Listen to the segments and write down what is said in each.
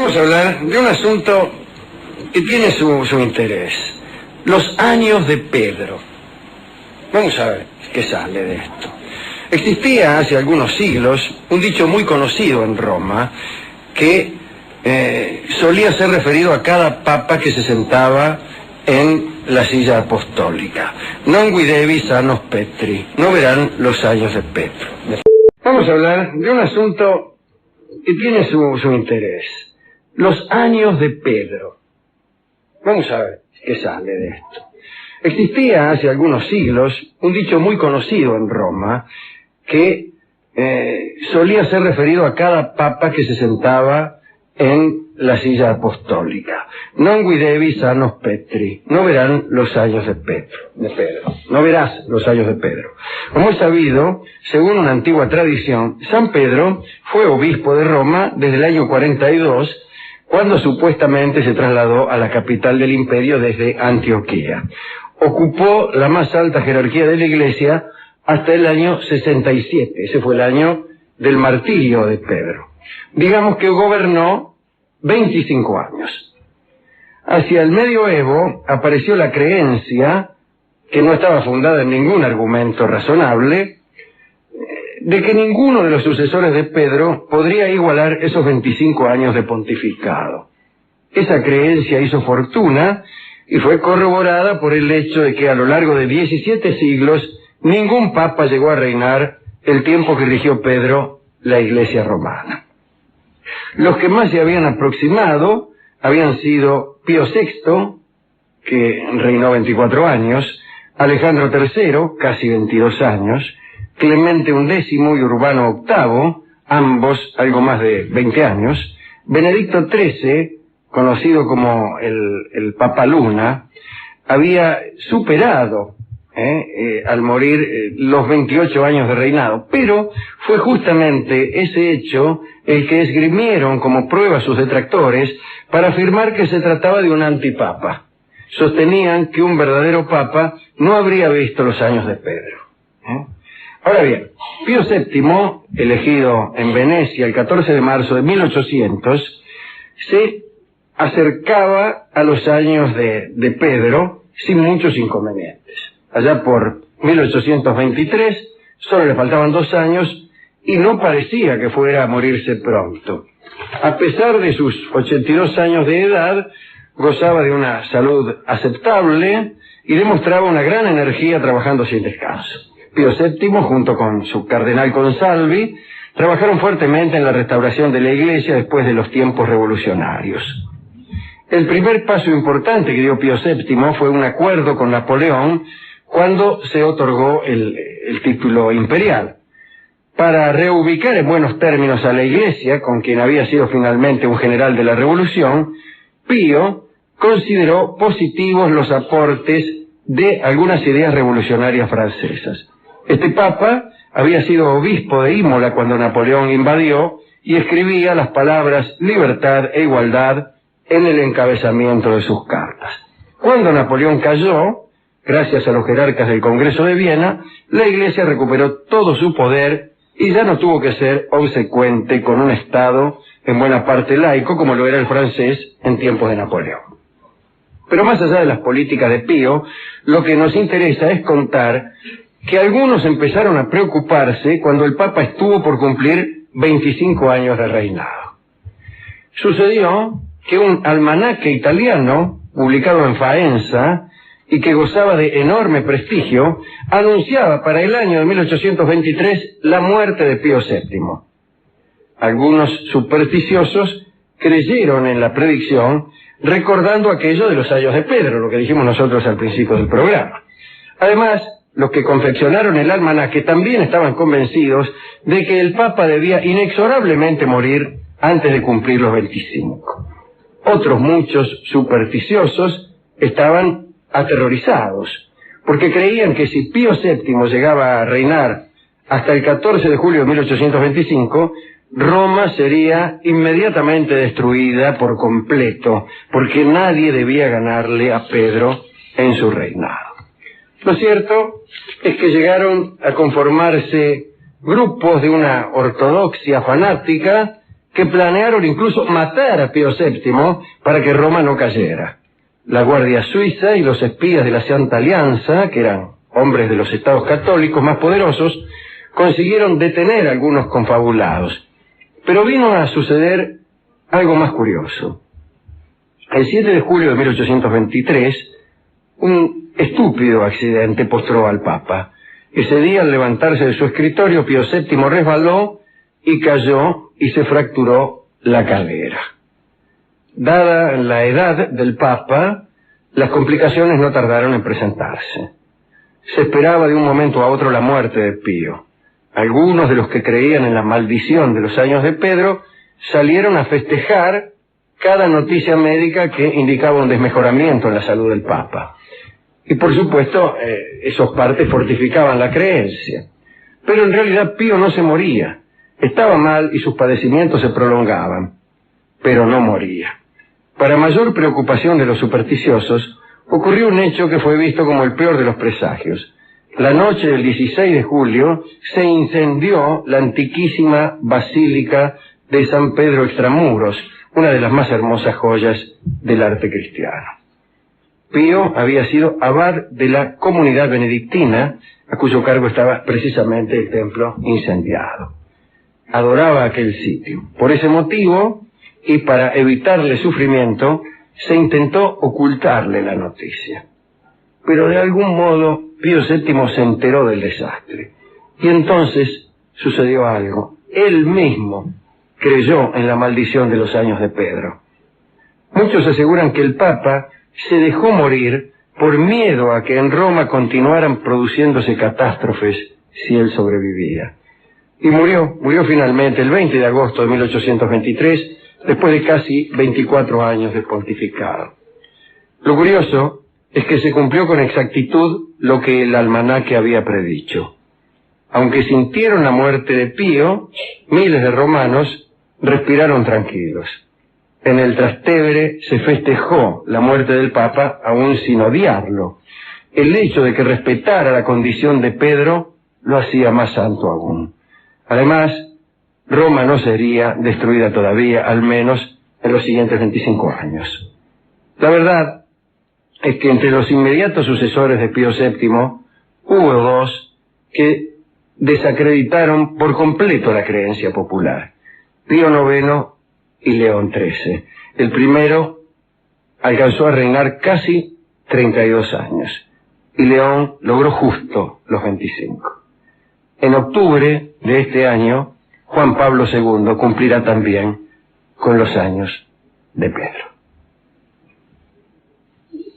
Vamos a hablar de un asunto que tiene su interés. Los años de Pedro. Vamos a ver qué sale de esto. Existía hace algunos siglos un dicho muy conocido en Roma que solía ser referido a cada papa que se sentaba en la silla apostólica. Non videvi sanos Petri, no verán los años de Pedro. Vamos a hablar de un asunto que tiene su interés. Los años de Pedro. Vamos a ver qué sale de esto. Existía hace algunos siglos un dicho muy conocido en Roma que solía ser referido a cada papa que se sentaba en la silla apostólica. Non videvi sanos Petri, no verán los años de Pedro. No verás los años de Pedro. Como es sabido, según una antigua tradición, San Pedro fue obispo de Roma desde el año 42, cuando supuestamente se trasladó a la capital del imperio desde Antioquía. Ocupó la más alta jerarquía de la Iglesia hasta el año 67, ese fue el año del martirio de Pedro. Digamos que gobernó 25 años. Hacia el medioevo apareció la creencia, que no estaba fundada en ningún argumento razonable, de que ninguno de los sucesores de Pedro podría igualar esos 25 años de pontificado. Esa creencia hizo fortuna y fue corroborada por el hecho de que a lo largo de 17 siglos ningún papa llegó a reinar el tiempo que rigió Pedro la Iglesia romana. Los que más se habían aproximado habían sido Pío VI, que reinó 24 años, Alejandro III, casi 22 años, Clemente XI y Urbano VIII, ambos algo más de 20 años, Benedicto XIII, conocido como el Papa Luna, había superado al morir los 28 años de reinado, pero fue justamente ese hecho el que esgrimieron como prueba sus detractores para afirmar que se trataba de un antipapa. Sostenían que un verdadero papa no habría visto los años de Pedro. Ahora bien, Pío VII, elegido en Venecia el 14 de marzo de 1800, se acercaba a los años de Pedro sin muchos inconvenientes. Allá por 1823, solo le faltaban 2 años y no parecía que fuera a morirse pronto. A pesar de sus 82 años de edad, gozaba de una salud aceptable y demostraba una gran energía trabajando sin descanso. Pío VII, junto con su cardenal Consalvi, trabajaron fuertemente en la restauración de la Iglesia después de los tiempos revolucionarios. El primer paso importante que dio Pío VII fue un acuerdo con Napoleón cuando se otorgó el título imperial. Para reubicar en buenos términos a la Iglesia, con quien había sido finalmente un general de la Revolución, Pío consideró positivos los aportes de algunas ideas revolucionarias francesas. Este papa había sido obispo de Imola cuando Napoleón invadió y escribía las palabras libertad e igualdad en el encabezamiento de sus cartas. Cuando Napoleón cayó, gracias a los jerarcas del Congreso de Viena, la Iglesia recuperó todo su poder y ya no tuvo que ser obsecuente con un Estado en buena parte laico como lo era el francés en tiempos de Napoleón. Pero más allá de las políticas de Pío, lo que nos interesa es contar que algunos empezaron a preocuparse cuando el Papa estuvo por cumplir 25 años de reinado. Sucedió que un almanaque italiano, publicado en Faenza, y que gozaba de enorme prestigio, anunciaba para el año de 1823 la muerte de Pío VII. Algunos supersticiosos creyeron en la predicción, recordando aquello de los años de Pedro, lo que dijimos nosotros al principio del programa. Además, los que confeccionaron el almanaque también estaban convencidos de que el Papa debía inexorablemente morir antes de cumplir los 25. Otros muchos supersticiosos estaban aterrorizados, porque creían que si Pío VII llegaba a reinar hasta el 14 de julio de 1825, Roma sería inmediatamente destruida por completo, porque nadie debía ganarle a Pedro en su reinado. Lo cierto es que llegaron a conformarse grupos de una ortodoxia fanática que planearon incluso matar a Pío VII para que Roma no cayera. La Guardia Suiza y los espías de la Santa Alianza, que eran hombres de los estados católicos más poderosos, consiguieron detener a algunos confabulados. Pero vino a suceder algo más curioso. El 7 de julio de 1823, un estúpido accidente postró al Papa. Ese día, al levantarse de su escritorio, Pío VII resbaló y cayó y se fracturó la cadera. Dada la edad del Papa, las complicaciones no tardaron en presentarse. Se esperaba de un momento a otro la muerte de Pío. Algunos de los que creían en la maldición de los años de Pedro salieron a festejar cada noticia médica que indicaba un desmejoramiento en la salud del Papa. Y por supuesto, esos partes fortificaban la creencia. Pero en realidad Pío no se moría. Estaba mal y sus padecimientos se prolongaban, pero no moría. Para mayor preocupación de los supersticiosos, ocurrió un hecho que fue visto como el peor de los presagios. La noche del 16 de julio se incendió la antiquísima Basílica de San Pedro Extramuros, una de las más hermosas joyas del arte cristiano. Pío había sido abad de la comunidad benedictina, a cuyo cargo estaba precisamente el templo incendiado. Adoraba aquel sitio. Por ese motivo, y para evitarle sufrimiento, se intentó ocultarle la noticia. Pero de algún modo, Pío VII se enteró del desastre. Y entonces sucedió algo. Él mismo creyó en la maldición de los años de Pedro. Muchos aseguran que el Papa se dejó morir por miedo a que en Roma continuaran produciéndose catástrofes si él sobrevivía. Y murió finalmente el 20 de agosto de 1823, después de casi 24 años de pontificado. Lo curioso es que se cumplió con exactitud lo que el almanaque había predicho. Aunque sintieron la muerte de Pío, miles de romanos respiraron tranquilos. En el Trastevere se festejó la muerte del Papa aún sin odiarlo. El hecho de que respetara la condición de Pedro lo hacía más santo aún. Además, Roma no sería destruida todavía, al menos en los siguientes 25 años. La verdad es que entre los inmediatos sucesores de Pío VII hubo dos que desacreditaron por completo la creencia popular: Pío IX y León XIII. El primero alcanzó a reinar casi 32 años y León logró justo los 25. En octubre de este año, Juan Pablo II cumplirá también con los años de Pedro.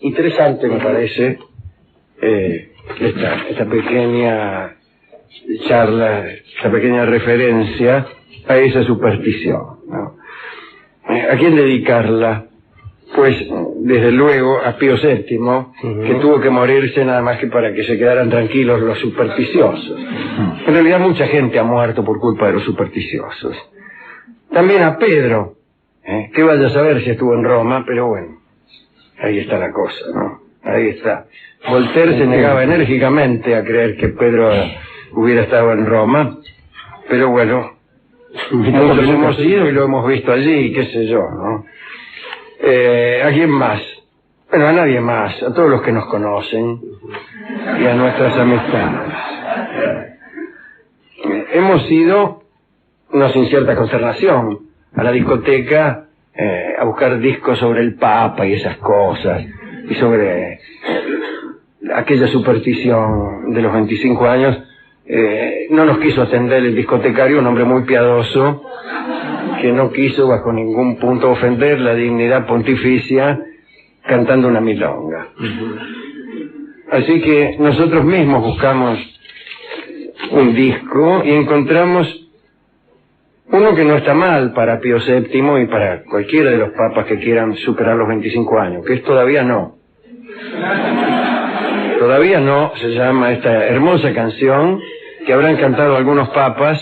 Interesante me parece esta pequeña charla, esta pequeña referencia a esa superstición, ¿no? ¿A quién dedicarla? Pues, desde luego, a Pío VII, que tuvo que morirse nada más que para que se quedaran tranquilos los supersticiosos. En realidad, mucha gente ha muerto por culpa de los supersticiosos. También a Pedro, que vaya a saber si estuvo en Roma, pero bueno, ahí está la cosa, ¿no? Ahí está. Voltaire se negaba enérgicamente a creer que Pedro hubiera estado en Roma, pero bueno, muchos hemos ido y lo hemos visto allí, qué sé yo, ¿no? ¿A quién más? Bueno, a nadie más, a todos los que nos conocen y a nuestras amistades. Hemos ido, no sin cierta consternación, a la discoteca a buscar discos sobre el Papa y esas cosas, y sobre aquella superstición de los 25 años. No nos quiso atender el discotecario, un hombre muy piadoso, que no quiso bajo ningún punto ofender la dignidad pontificia cantando una milonga. Así que nosotros mismos buscamos un disco y encontramos uno que no está mal para Pío VII y para cualquiera de los papas que quieran superar los 25 años, que es Todavía no. Todavía no se llama esta hermosa canción que habrán cantado algunos papas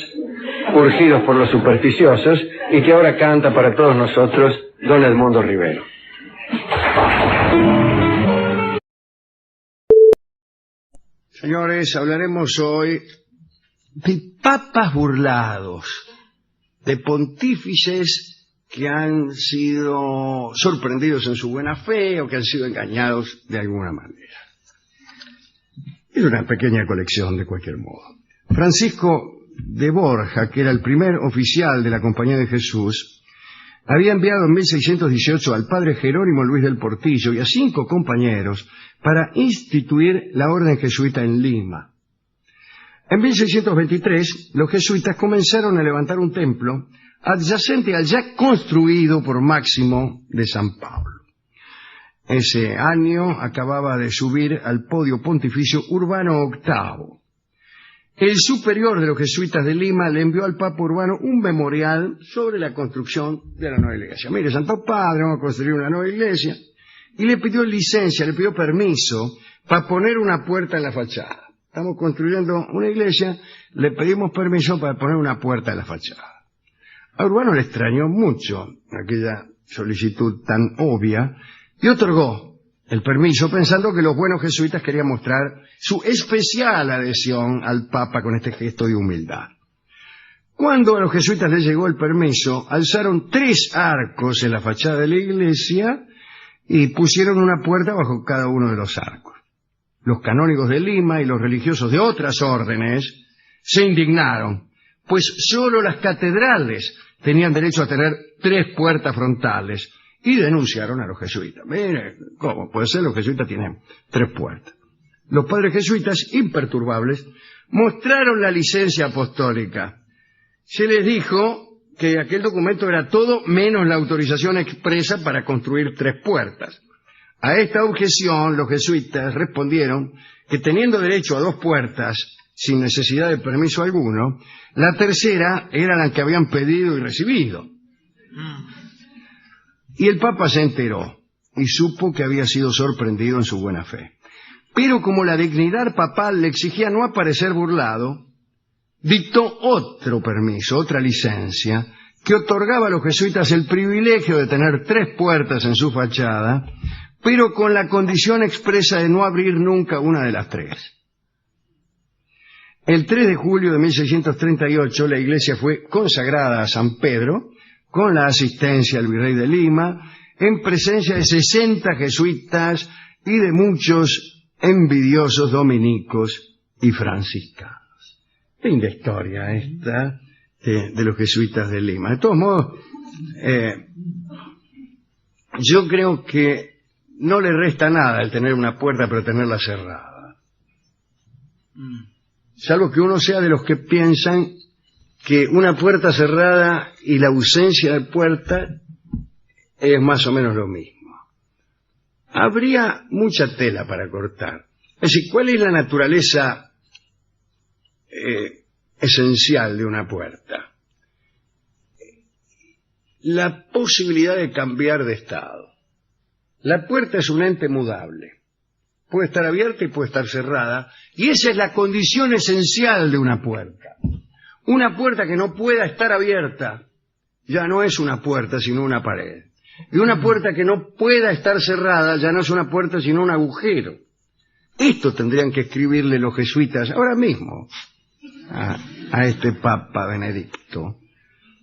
urgidos por los supersticiosos y que ahora canta para todos nosotros don Edmundo Rivero. Señores, hablaremos hoy de papas burlados. de pontífices que han sido sorprendidos en su buena fe o que han sido engañados de alguna manera. Es una pequeña colección, de cualquier modo. Francisco de Borja, que era el primer oficial de la Compañía de Jesús, había enviado en 1618 al padre Jerónimo Luis del Portillo y a 5 compañeros para instituir la orden jesuita en Lima. En 1623, los jesuitas comenzaron a levantar un templo adyacente al ya construido por Máximo de San Pablo. Ese año acababa de subir al podio pontificio Urbano VIII. El superior de los jesuitas de Lima le envió al Papa Urbano un memorial sobre la construcción de la nueva iglesia. Mire, Santo Padre, vamos a construir una nueva iglesia. Y le pidió licencia, le pidió permiso para poner una puerta en la fachada. Estamos construyendo una iglesia, le pedimos permiso para poner una puerta en la fachada. A Urbano le extrañó mucho aquella solicitud tan obvia y otorgó el permiso pensando que los buenos jesuitas querían mostrar su especial adhesión al Papa con este gesto de humildad. Cuando a los jesuitas les llegó el permiso, alzaron 3 arcos en la fachada de la iglesia y pusieron una puerta bajo cada uno de los arcos. Los canónigos de Lima y los religiosos de otras órdenes se indignaron, pues solo las catedrales tenían derecho a tener 3 puertas frontales, y denunciaron a los jesuitas. Mire, ¿cómo puede ser? Los jesuitas tienen 3 puertas. Los padres jesuitas, imperturbables, mostraron la licencia apostólica. Se les dijo que aquel documento era todo menos la autorización expresa para construir 3 puertas. A esta objeción, los jesuitas respondieron que teniendo derecho a 2 puertas, sin necesidad de permiso alguno, la tercera era la que habían pedido y recibido. Y el Papa se enteró y supo que había sido sorprendido en su buena fe. Pero como la dignidad papal le exigía no aparecer burlado, dictó otro permiso, otra licencia, que otorgaba a los jesuitas el privilegio de tener 3 puertas en su fachada, pero con la condición expresa de no abrir nunca una de las 3. El 3 de julio de 1638 la iglesia fue consagrada a San Pedro, con la asistencia del virrey de Lima, en presencia de 60 jesuitas y de muchos envidiosos dominicos y franciscanos. Linda historia esta de los jesuitas de Lima. De todos modos, yo creo que no le resta nada el tener una puerta pero tenerla cerrada. Salvo que uno sea de los que piensan que una puerta cerrada y la ausencia de puerta es más o menos lo mismo. Habría mucha tela para cortar. Es decir, ¿cuál es la naturaleza esencial de una puerta? La posibilidad de cambiar de estado. La puerta es un ente mudable. Puede estar abierta y puede estar cerrada, y esa es la condición esencial de una puerta. Una puerta que no pueda estar abierta ya no es una puerta, sino una pared. Y una puerta que no pueda estar cerrada ya no es una puerta, sino un agujero. Esto tendrían que escribirle los jesuitas ahora mismo a este Papa Benedicto,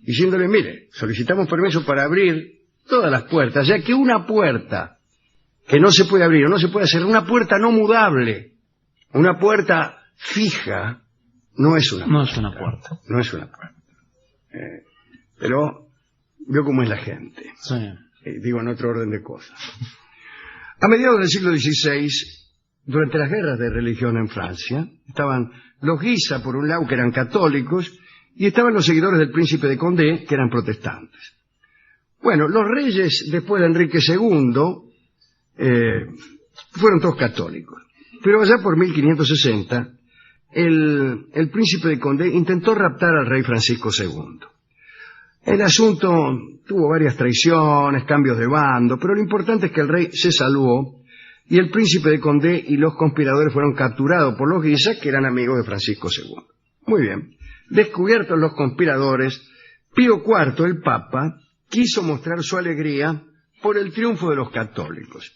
diciéndole, mire, solicitamos permiso para abrir todas las puertas, ya que una puerta que no se puede abrir o no se puede hacer, una puerta no mudable, una puerta fija, no es una puerta. No es una puerta. Pero veo cómo es la gente. Sí. Digo, en otro orden de cosas. A mediados del siglo XVI, durante las guerras de religión en Francia, estaban los Guisa, por un lado, que eran católicos, y estaban los seguidores del príncipe de Condé, que eran protestantes. Bueno, los reyes, después de Enrique II, fueron todos católicos. Pero allá por 1560, el príncipe de Condé intentó raptar al rey Francisco II. El asunto tuvo varias traiciones, cambios de bando, pero lo importante es que el rey se salvó y el príncipe de Condé y los conspiradores fueron capturados por los Guisa, que eran amigos de Francisco II. Muy bien. Descubiertos los conspiradores, Pío IV, el Papa, quiso mostrar su alegría por el triunfo de los católicos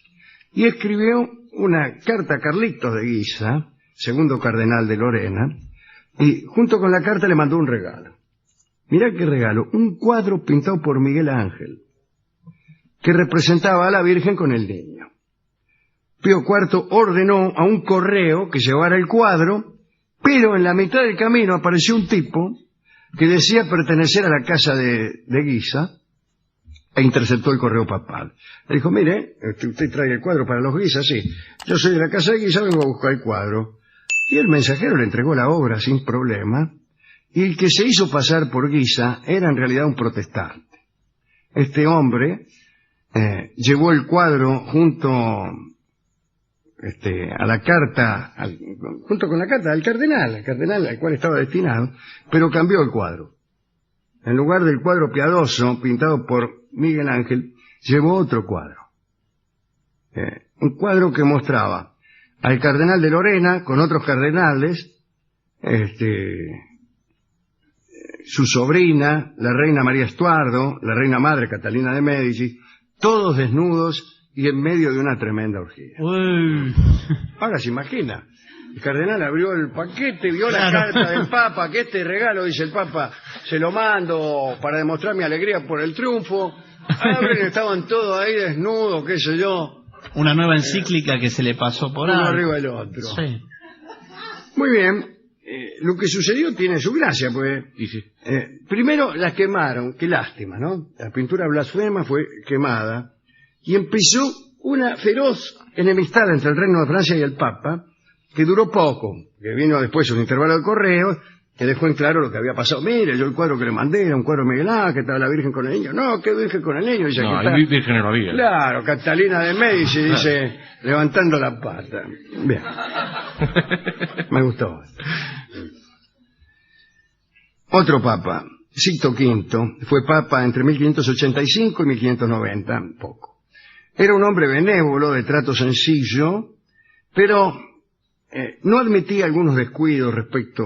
y escribió una carta a Carlitos de Guisa, segundo cardenal de Lorena, y junto con la carta le mandó un regalo. mirá qué regalo, un cuadro pintado por Miguel Ángel, que representaba a la Virgen con el niño. Pío IV ordenó a un correo que llevara el cuadro, pero en la mitad del camino apareció un tipo que decía pertenecer a la casa de Guisa e interceptó el correo papal. Le dijo, mire, usted trae el cuadro para los Guisa, sí. Yo soy de la casa de Guisa, vengo a buscar el cuadro. Y el mensajero le entregó la obra sin problema, y el que se hizo pasar por Guisa era en realidad un protestante. Este hombre llevó el cuadro junto a la carta, junto con la carta del cardenal al cual estaba destinado, pero cambió el cuadro. En lugar del cuadro piadoso pintado por Miguel Ángel, llevó otro cuadro. Un cuadro que mostraba al cardenal de Lorena con otros cardenales, su sobrina, la reina María Estuardo, la reina madre Catalina de Médici, todos desnudos y en medio de una tremenda orgía. Uy. Ahora se imagina, el cardenal abrió el paquete, vio la carta del Papa, que este regalo, dice el Papa, se lo mando para demostrar mi alegría por el triunfo. Abren, estaban todos ahí desnudos, qué sé yo. Una nueva encíclica que se le pasó por Uno ahí. arriba del otro. Sí. Muy bien. Lo que sucedió tiene su gracia, pues. Primero la quemaron, qué lástima, ¿no? La pintura blasfema fue quemada y empezó una feroz enemistad entre el Reino de Francia y el Papa, que duró poco, que vino después un intervalo de correo, que dejó en claro lo que había pasado. Mire, yo el cuadro que le mandé era un cuadro de Miguel Ángel, que estaba la Virgen con el niño. No, ¿qué Virgen con el niño? Dice, no, está... Virgen no había. Claro, Catalina de Médici, dice, levantando la pata. Bien. Me gustó. Otro papa, Sixto V, fue papa entre 1585 y 1590, poco. Era un hombre benévolo, de trato sencillo, pero no admitía algunos descuidos respecto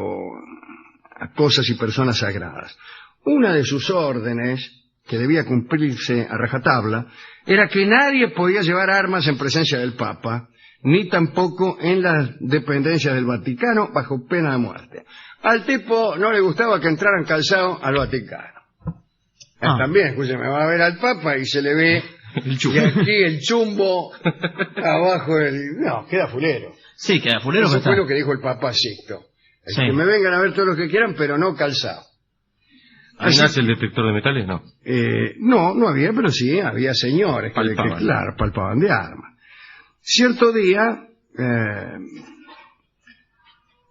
a cosas y personas sagradas. Una de sus órdenes, que debía cumplirse a rajatabla, era que nadie podía llevar armas en presencia del Papa, ni tampoco en las dependencias del Vaticano, bajo pena de muerte. Al tipo no le gustaba que entraran calzados al Vaticano. También, escúcheme, va a ver al Papa y se le ve y aquí el chumbo abajo del... No, queda fulero. Sí, queda fulero. Eso fue lo que dijo el Papa Sixto. Sí. Que me vengan a ver todos los que quieran, pero no calzado. ¿Ahí nace el detector de metales? No. No había, pero sí, había señores que claro, palpaban de armas. Cierto día,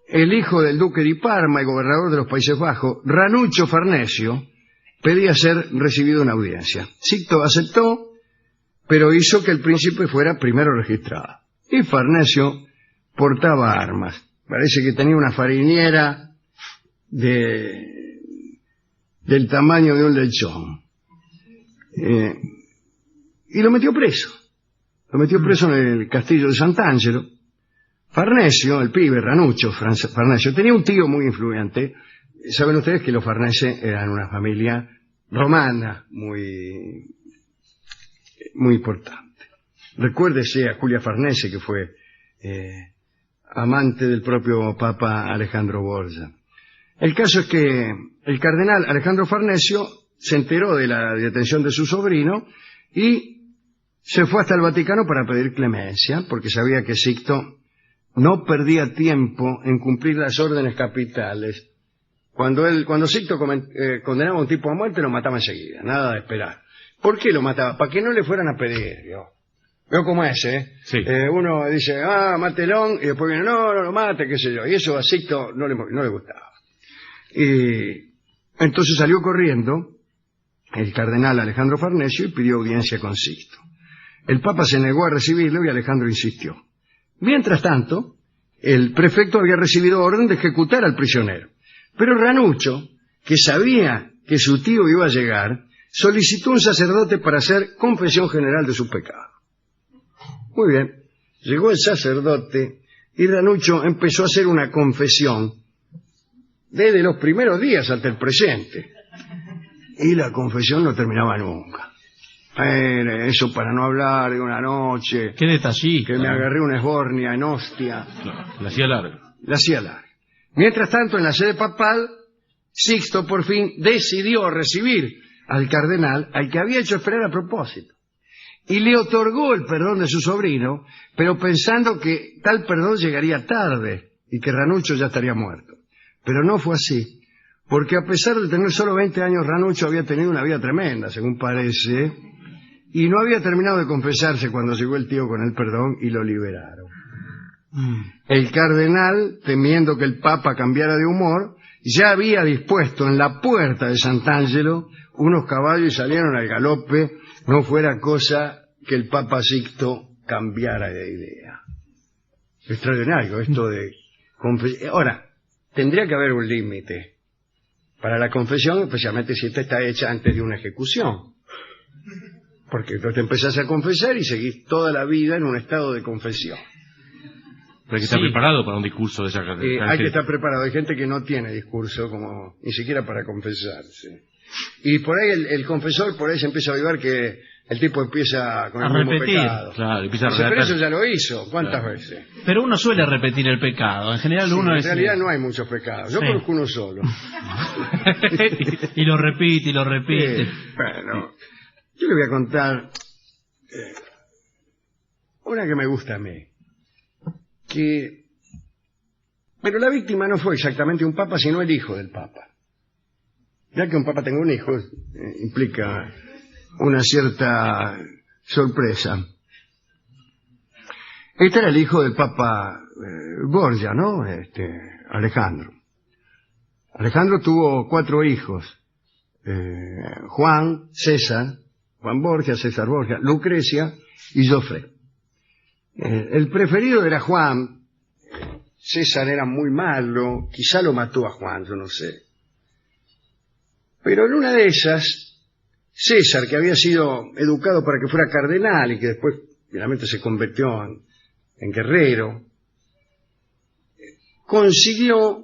el hijo del duque de Parma y gobernador de los Países Bajos, Ranuccio Farnesio, pedía ser recibido en audiencia. Sixto aceptó, pero hizo que el príncipe fuera primero registrado. Y Farnesio portaba armas. Parece que tenía una fariniera del tamaño de un lechón. Y lo metió preso. Lo metió preso en el castillo de Sant'Angelo. Farnesio, el pibe, Ranuccio Farnesio, tenía un tío muy influyente. Saben ustedes que los Farnese eran una familia romana muy importante. Recuérdese a Julia Farnese, que fue amante del propio Papa Alejandro Borgia. El caso es que el cardenal Alejandro Farnesio se enteró de la detención de su sobrino y se fue hasta el Vaticano para pedir clemencia, porque sabía que Sixto no perdía tiempo en cumplir las órdenes capitales. Cuando Sixto condenaba a un tipo a muerte, lo mataba enseguida, nada de esperar. ¿Por qué lo mataba? Para que no le fueran a pedir. Veo cómo es, ¿eh? Sí. Uno dice, mátelón, y después viene, no lo mate, qué sé yo. Y eso a Sixto no le gustaba. Y entonces salió corriendo el cardenal Alejandro Farnesio y pidió audiencia con Sixto. El Papa se negó a recibirlo y Alejandro insistió. Mientras tanto, el prefecto había recibido orden de ejecutar al prisionero. Pero Ranuccio, que sabía que su tío iba a llegar, solicitó un sacerdote para hacer confesión general de su pecado. Muy bien, llegó el sacerdote y Ranuccio empezó a hacer una confesión desde los primeros días hasta el presente. Y la confesión no terminaba nunca. Eso para no hablar de una noche. Qué detallista. Que me agarré una esbornia en hostia. No, la hacía larga. La hacía larga. Mientras tanto, en la sede papal, Sixto por fin decidió recibir al cardenal, al que había hecho esperar a propósito, y le otorgó el perdón de su sobrino, pero pensando que tal perdón llegaría tarde y que Ranuccio ya estaría muerto. Pero no fue así, porque a pesar de tener solo 20 años, Ranuccio había tenido una vida tremenda, según parece, y no había terminado de confesarse cuando llegó el tío con el perdón y lo liberaron. El cardenal, temiendo que el Papa cambiara de humor, ya había dispuesto en la puerta de Sant'Angelo unos caballos y salieron al galope, no fuera cosa que el Papa Sixto cambiara de idea. Extraordinario esto de confesión. Ahora, tendría que haber un límite para la confesión, especialmente si esta está hecha antes de una ejecución. Porque entonces te empezás a confesar y seguís toda la vida en un estado de confesión. Pero hay que estar preparado para un discurso de esa Hay que estar preparado. Hay gente que no tiene discurso, como ni siquiera para confesarse. Y por ahí el confesor, por ahí se empieza a oír que el tipo empieza con el mismo repetir. pecado. Claro, empieza a Pero relatar. eso ya lo hizo. ¿Cuántas veces? Pero uno suele repetir el pecado. En general Sí, uno en es... realidad no hay muchos pecados. Yo Sí. conozco uno solo. y lo repite, y lo repite. Bueno, yo le voy a contar una que me gusta a mí. Pero la víctima no fue exactamente un papa, sino el hijo del papa. Ya que un papa tenga un hijo, implica una cierta sorpresa. Este era el hijo del papa Borgia, ¿no? Alejandro. Alejandro tuvo 4 hijos. Juan, César, Juan Borgia, César Borgia, Lucrecia y Joffre. El preferido era Juan. César era muy malo, quizá lo mató a Juan, yo no sé. Pero en una de esas, César, que había sido educado para que fuera cardenal y que después finalmente se convirtió en guerrero, consiguió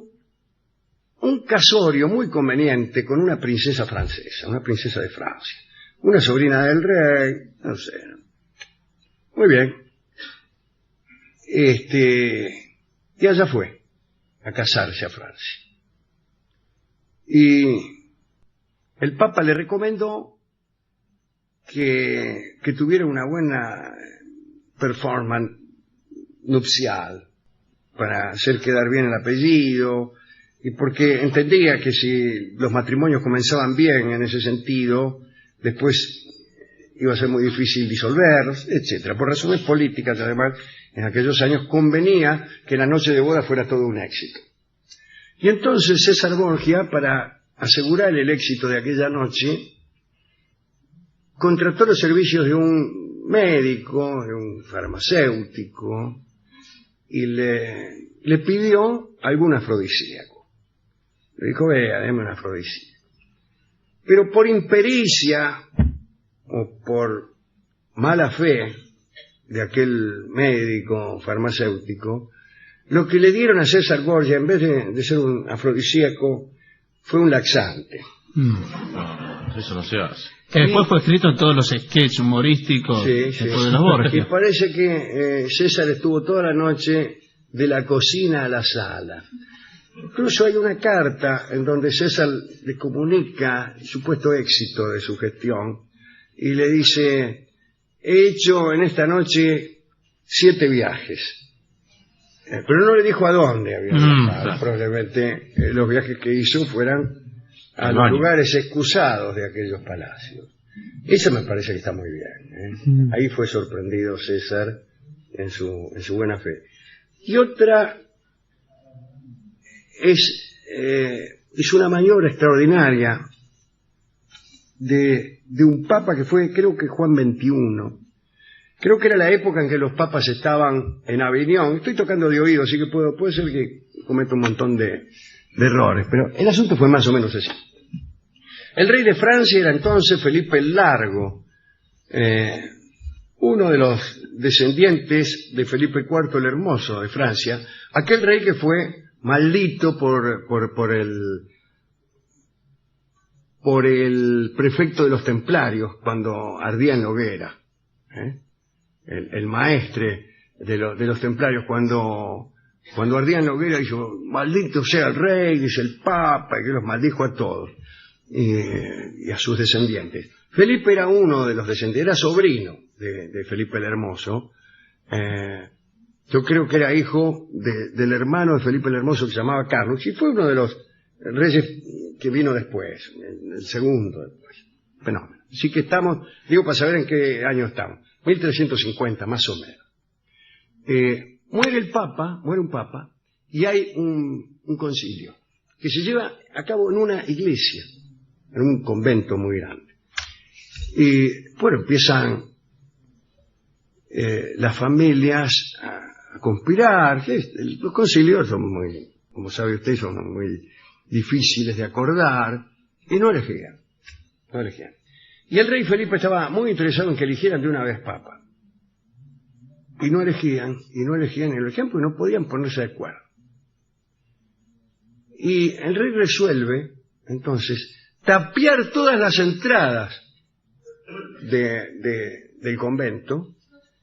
un casorio muy conveniente con una princesa francesa, una princesa de Francia, una sobrina del rey, no sé. Muy bien. Y allá fue a casarse a Francia. Y el Papa le recomendó que tuviera una buena performance nupcial para hacer quedar bien el apellido, y porque entendía que si los matrimonios comenzaban bien en ese sentido, después iba a ser muy difícil disolverlos, etcétera. Por razones políticas, además, en aquellos años convenía que la noche de boda fuera todo un éxito. Y entonces César Borgia, para asegurar el éxito de aquella noche, contrató los servicios de un médico, de un farmacéutico, y le pidió algún afrodisíaco. Le dijo, vea, déme un afrodisíaco. Pero por impericia o por mala fe de aquel médico farmacéutico, lo que le dieron a César Borgia, en vez de ser un afrodisíaco, fue un laxante. No, eso no se hace. Que después fue escrito en todos los sketches humorísticos después de los Y Borgia. parece que César estuvo toda la noche de la cocina a la sala. Incluso hay una carta en donde César le comunica el supuesto éxito de su gestión y le dice: he hecho en esta noche 7 viajes. Pero no le dijo a dónde había viajado. Claro. Probablemente los viajes que hizo fueran a los lugares excusados de aquellos palacios. Eso me parece que está muy bien. Ahí fue sorprendido César en su buena fe. Y otra es una maniobra extraordinaria de un papa que fue, creo que Juan XXI. Creo que era la época en que los papas estaban en Aviñón. Estoy tocando de oído, así que puede ser que cometa un montón de errores, pero el asunto fue más o menos así. El rey de Francia era entonces Felipe el Largo, uno de los descendientes de Felipe IV el Hermoso de Francia, aquel rey que fue maldito por el prefecto de los templarios cuando ardía en la hoguera. El maestre de los templarios, cuando Cuando ardía en la hoguera dijo, maldito sea el rey, dice el papa, y que los maldijo a todos, y a sus descendientes. Felipe era uno de los descendientes, era sobrino de Felipe el Hermoso. Yo creo que era hijo del hermano de Felipe el Hermoso que se llamaba Carlos, y fue uno de los reyes que vino después, el segundo después. Fenómeno. Así que estamos, digo para saber en qué año estamos, 1350 más o menos. Muere un papa, y hay un concilio que se lleva a cabo en una iglesia, en un convento muy grande. Y bueno, empiezan las familias a conspirar. Los concilios son muy, como sabe usted, son muy difíciles de acordar, y no elegían. Y el rey Felipe estaba muy interesado en que eligieran de una vez papa. Y no elegían porque no podían ponerse de acuerdo. Y el rey resuelve, entonces, tapiar todas las entradas del convento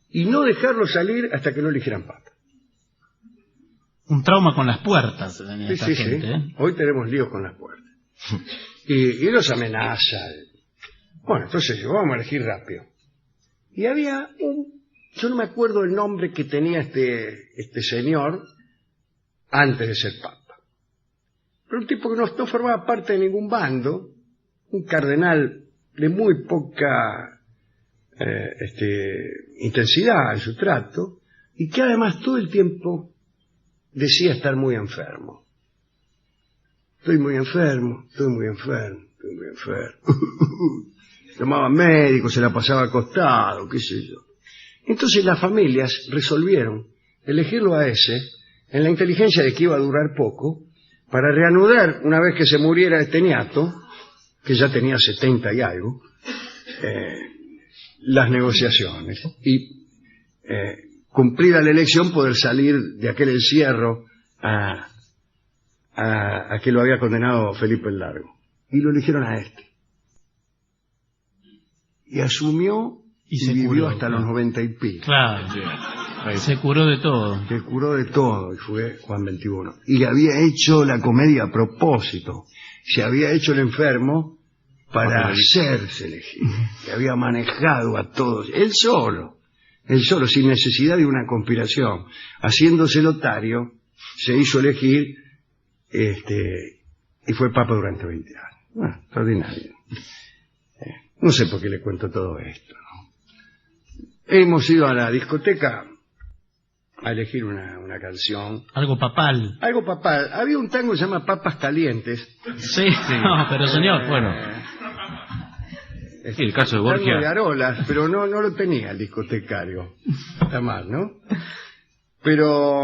y no dejarlo salir hasta que no eligieran papa. Un trauma con las puertas. Sí. Hoy tenemos líos con las puertas. Y los amenaza. Bueno, entonces vamos a elegir rápido. Y había yo no me acuerdo el nombre que tenía este señor antes de ser papa. Pero un tipo que no formaba parte de ningún bando, un cardenal de muy poca intensidad en su trato, y que además todo el tiempo decía estar muy enfermo. Estoy muy enfermo. Llamaba médico, se la pasaba acostado, qué sé yo. Entonces las familias resolvieron elegirlo a ese, en la inteligencia de que iba a durar poco, para reanudar, una vez que se muriera este niato, que ya tenía 70 y algo, las negociaciones. Y cumplida la elección, poder salir de aquel encierro a que lo había condenado Felipe el Largo. Y lo eligieron a este. Y asumió y vivió hasta los 90 y pico. Claro, se curó de todo. Se curó de todo, y fue Juan XXI. Y había hecho la comedia a propósito. Se había hecho el enfermo para hacerse elegir. Le había manejado a todos. Él solo, sin necesidad de una conspiración. Haciéndose lotario, se hizo elegir y fue papa durante 20 años. Bueno, extraordinario. No sé por qué le cuento todo esto, ¿no? Hemos ido a la discoteca a elegir una canción. Algo papal. Había un tango que se llama Papas Calientes. Sí. No, pero señor, bueno. Sí, el caso de Borgia. Tango de Arolas, pero no lo tenía el discotecario. Está mal, ¿no? Pero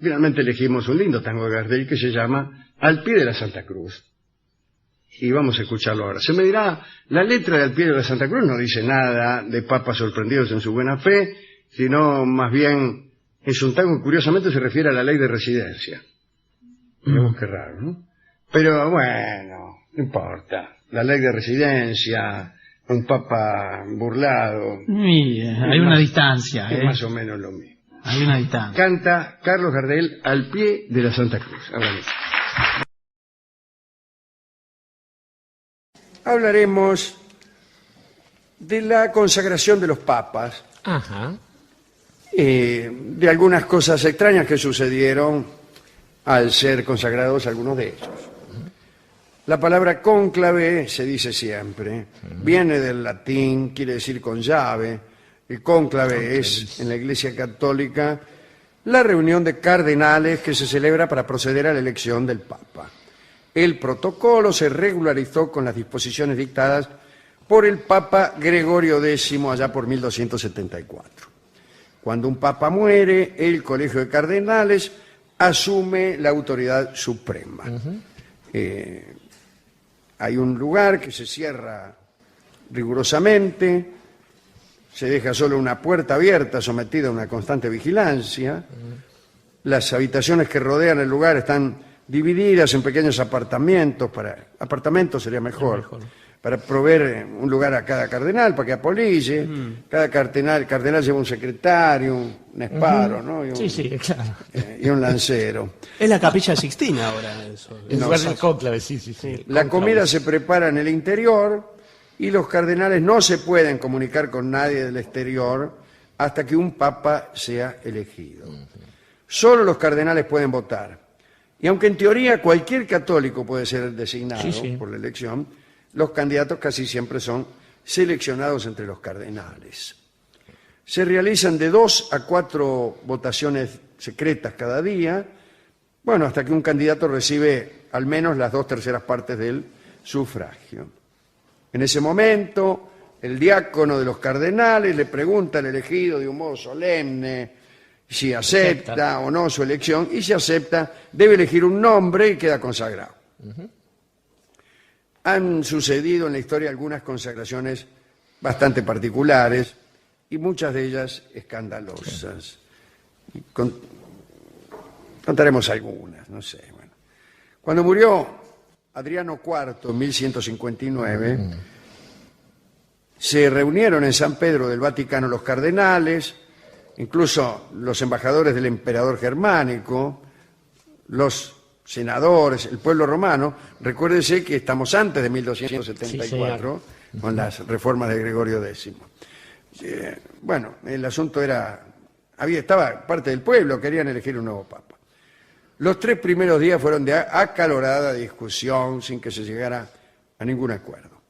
finalmente elegimos un lindo tango de Gardel que se llama Al pie de la Santa Cruz. Y vamos a escucharlo ahora. Se me dirá, la letra de Al pie de la Santa Cruz no dice nada de papas sorprendidos en su buena fe, sino más bien es un tango que curiosamente se refiere a la ley de residencia. Miremos qué raro, ¿no? Pero bueno, no importa. La ley de residencia, un papa burlado. Hay una distancia. Es más o menos lo mismo. Hay una distancia. Canta Carlos Gardel Al pie de la Santa Cruz. Hablaremos de la consagración de los papas. Ajá. De algunas cosas extrañas que sucedieron al ser consagrados algunos de ellos. La palabra cónclave se dice siempre, viene del latín, quiere decir con llave. El cónclave es, en la Iglesia Católica, la reunión de cardenales que se celebra para proceder a la elección del Papa. El protocolo se regularizó con las disposiciones dictadas por el Papa Gregorio X allá por 1274. Cuando un papa muere, el Colegio de Cardenales asume la autoridad suprema. Hay un lugar que se cierra rigurosamente, se deja solo una puerta abierta sometida a una constante vigilancia. Las habitaciones que rodean el lugar están divididas en pequeños apartamentos, apartamentos sería mejor, para proveer un lugar a cada cardenal, para que apolille. Cada cardenal lleva un secretario, un esparo, ¿no? Y un, Sí, claro. Y un lancero. Es la Capilla Sixtina ahora. Eso. En lugar del cónclave, sí. La comida se prepara en el interior y los cardenales no se pueden comunicar con nadie del exterior hasta que un papa sea elegido. Solo los cardenales pueden votar. Y aunque en teoría cualquier católico puede ser designado por la elección, los candidatos casi siempre son seleccionados entre los cardenales. Se realizan de 2 a 4 votaciones secretas cada día, bueno, hasta que un candidato recibe al menos las 2/3 partes del sufragio. En ese momento, el diácono de los cardenales le pregunta al elegido de un modo solemne si acepta o no su elección, y si acepta, debe elegir un nombre y queda consagrado. Han sucedido en la historia algunas consagraciones bastante particulares y muchas de ellas escandalosas. Contaremos algunas, no sé. Bueno. Cuando murió Adriano IV en 1159, se reunieron en San Pedro del Vaticano los cardenales, incluso los embajadores del emperador germánico, los senadores, el pueblo romano. Recuérdese que estamos antes de 1274, con las reformas de Gregorio X. Bueno, el asunto estaba parte del pueblo, querían elegir un nuevo papa. Los 3 primeros días fueron de acalorada discusión, sin que se llegara a ningún acuerdo.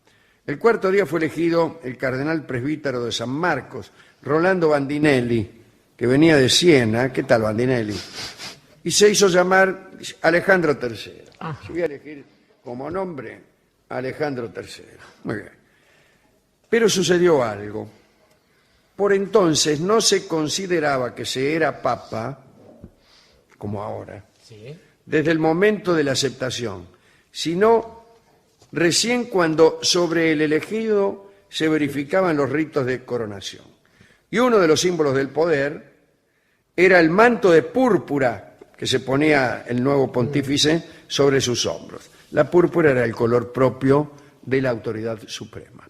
El 4º día fue elegido el cardenal presbítero de San Marcos, Rolando Bandinelli, que venía de Siena. ¿Qué tal, Bandinelli? Y se hizo llamar Alejandro III. Se voy a elegir como nombre Alejandro III. Muy bien. Pero sucedió algo. Por entonces no se consideraba que se era papa, como ahora, desde el momento de la aceptación, sino recién cuando sobre el elegido se verificaban los ritos de coronación. Y uno de los símbolos del poder era el manto de púrpura que se ponía el nuevo pontífice sobre sus hombros. La púrpura era el color propio de la autoridad suprema.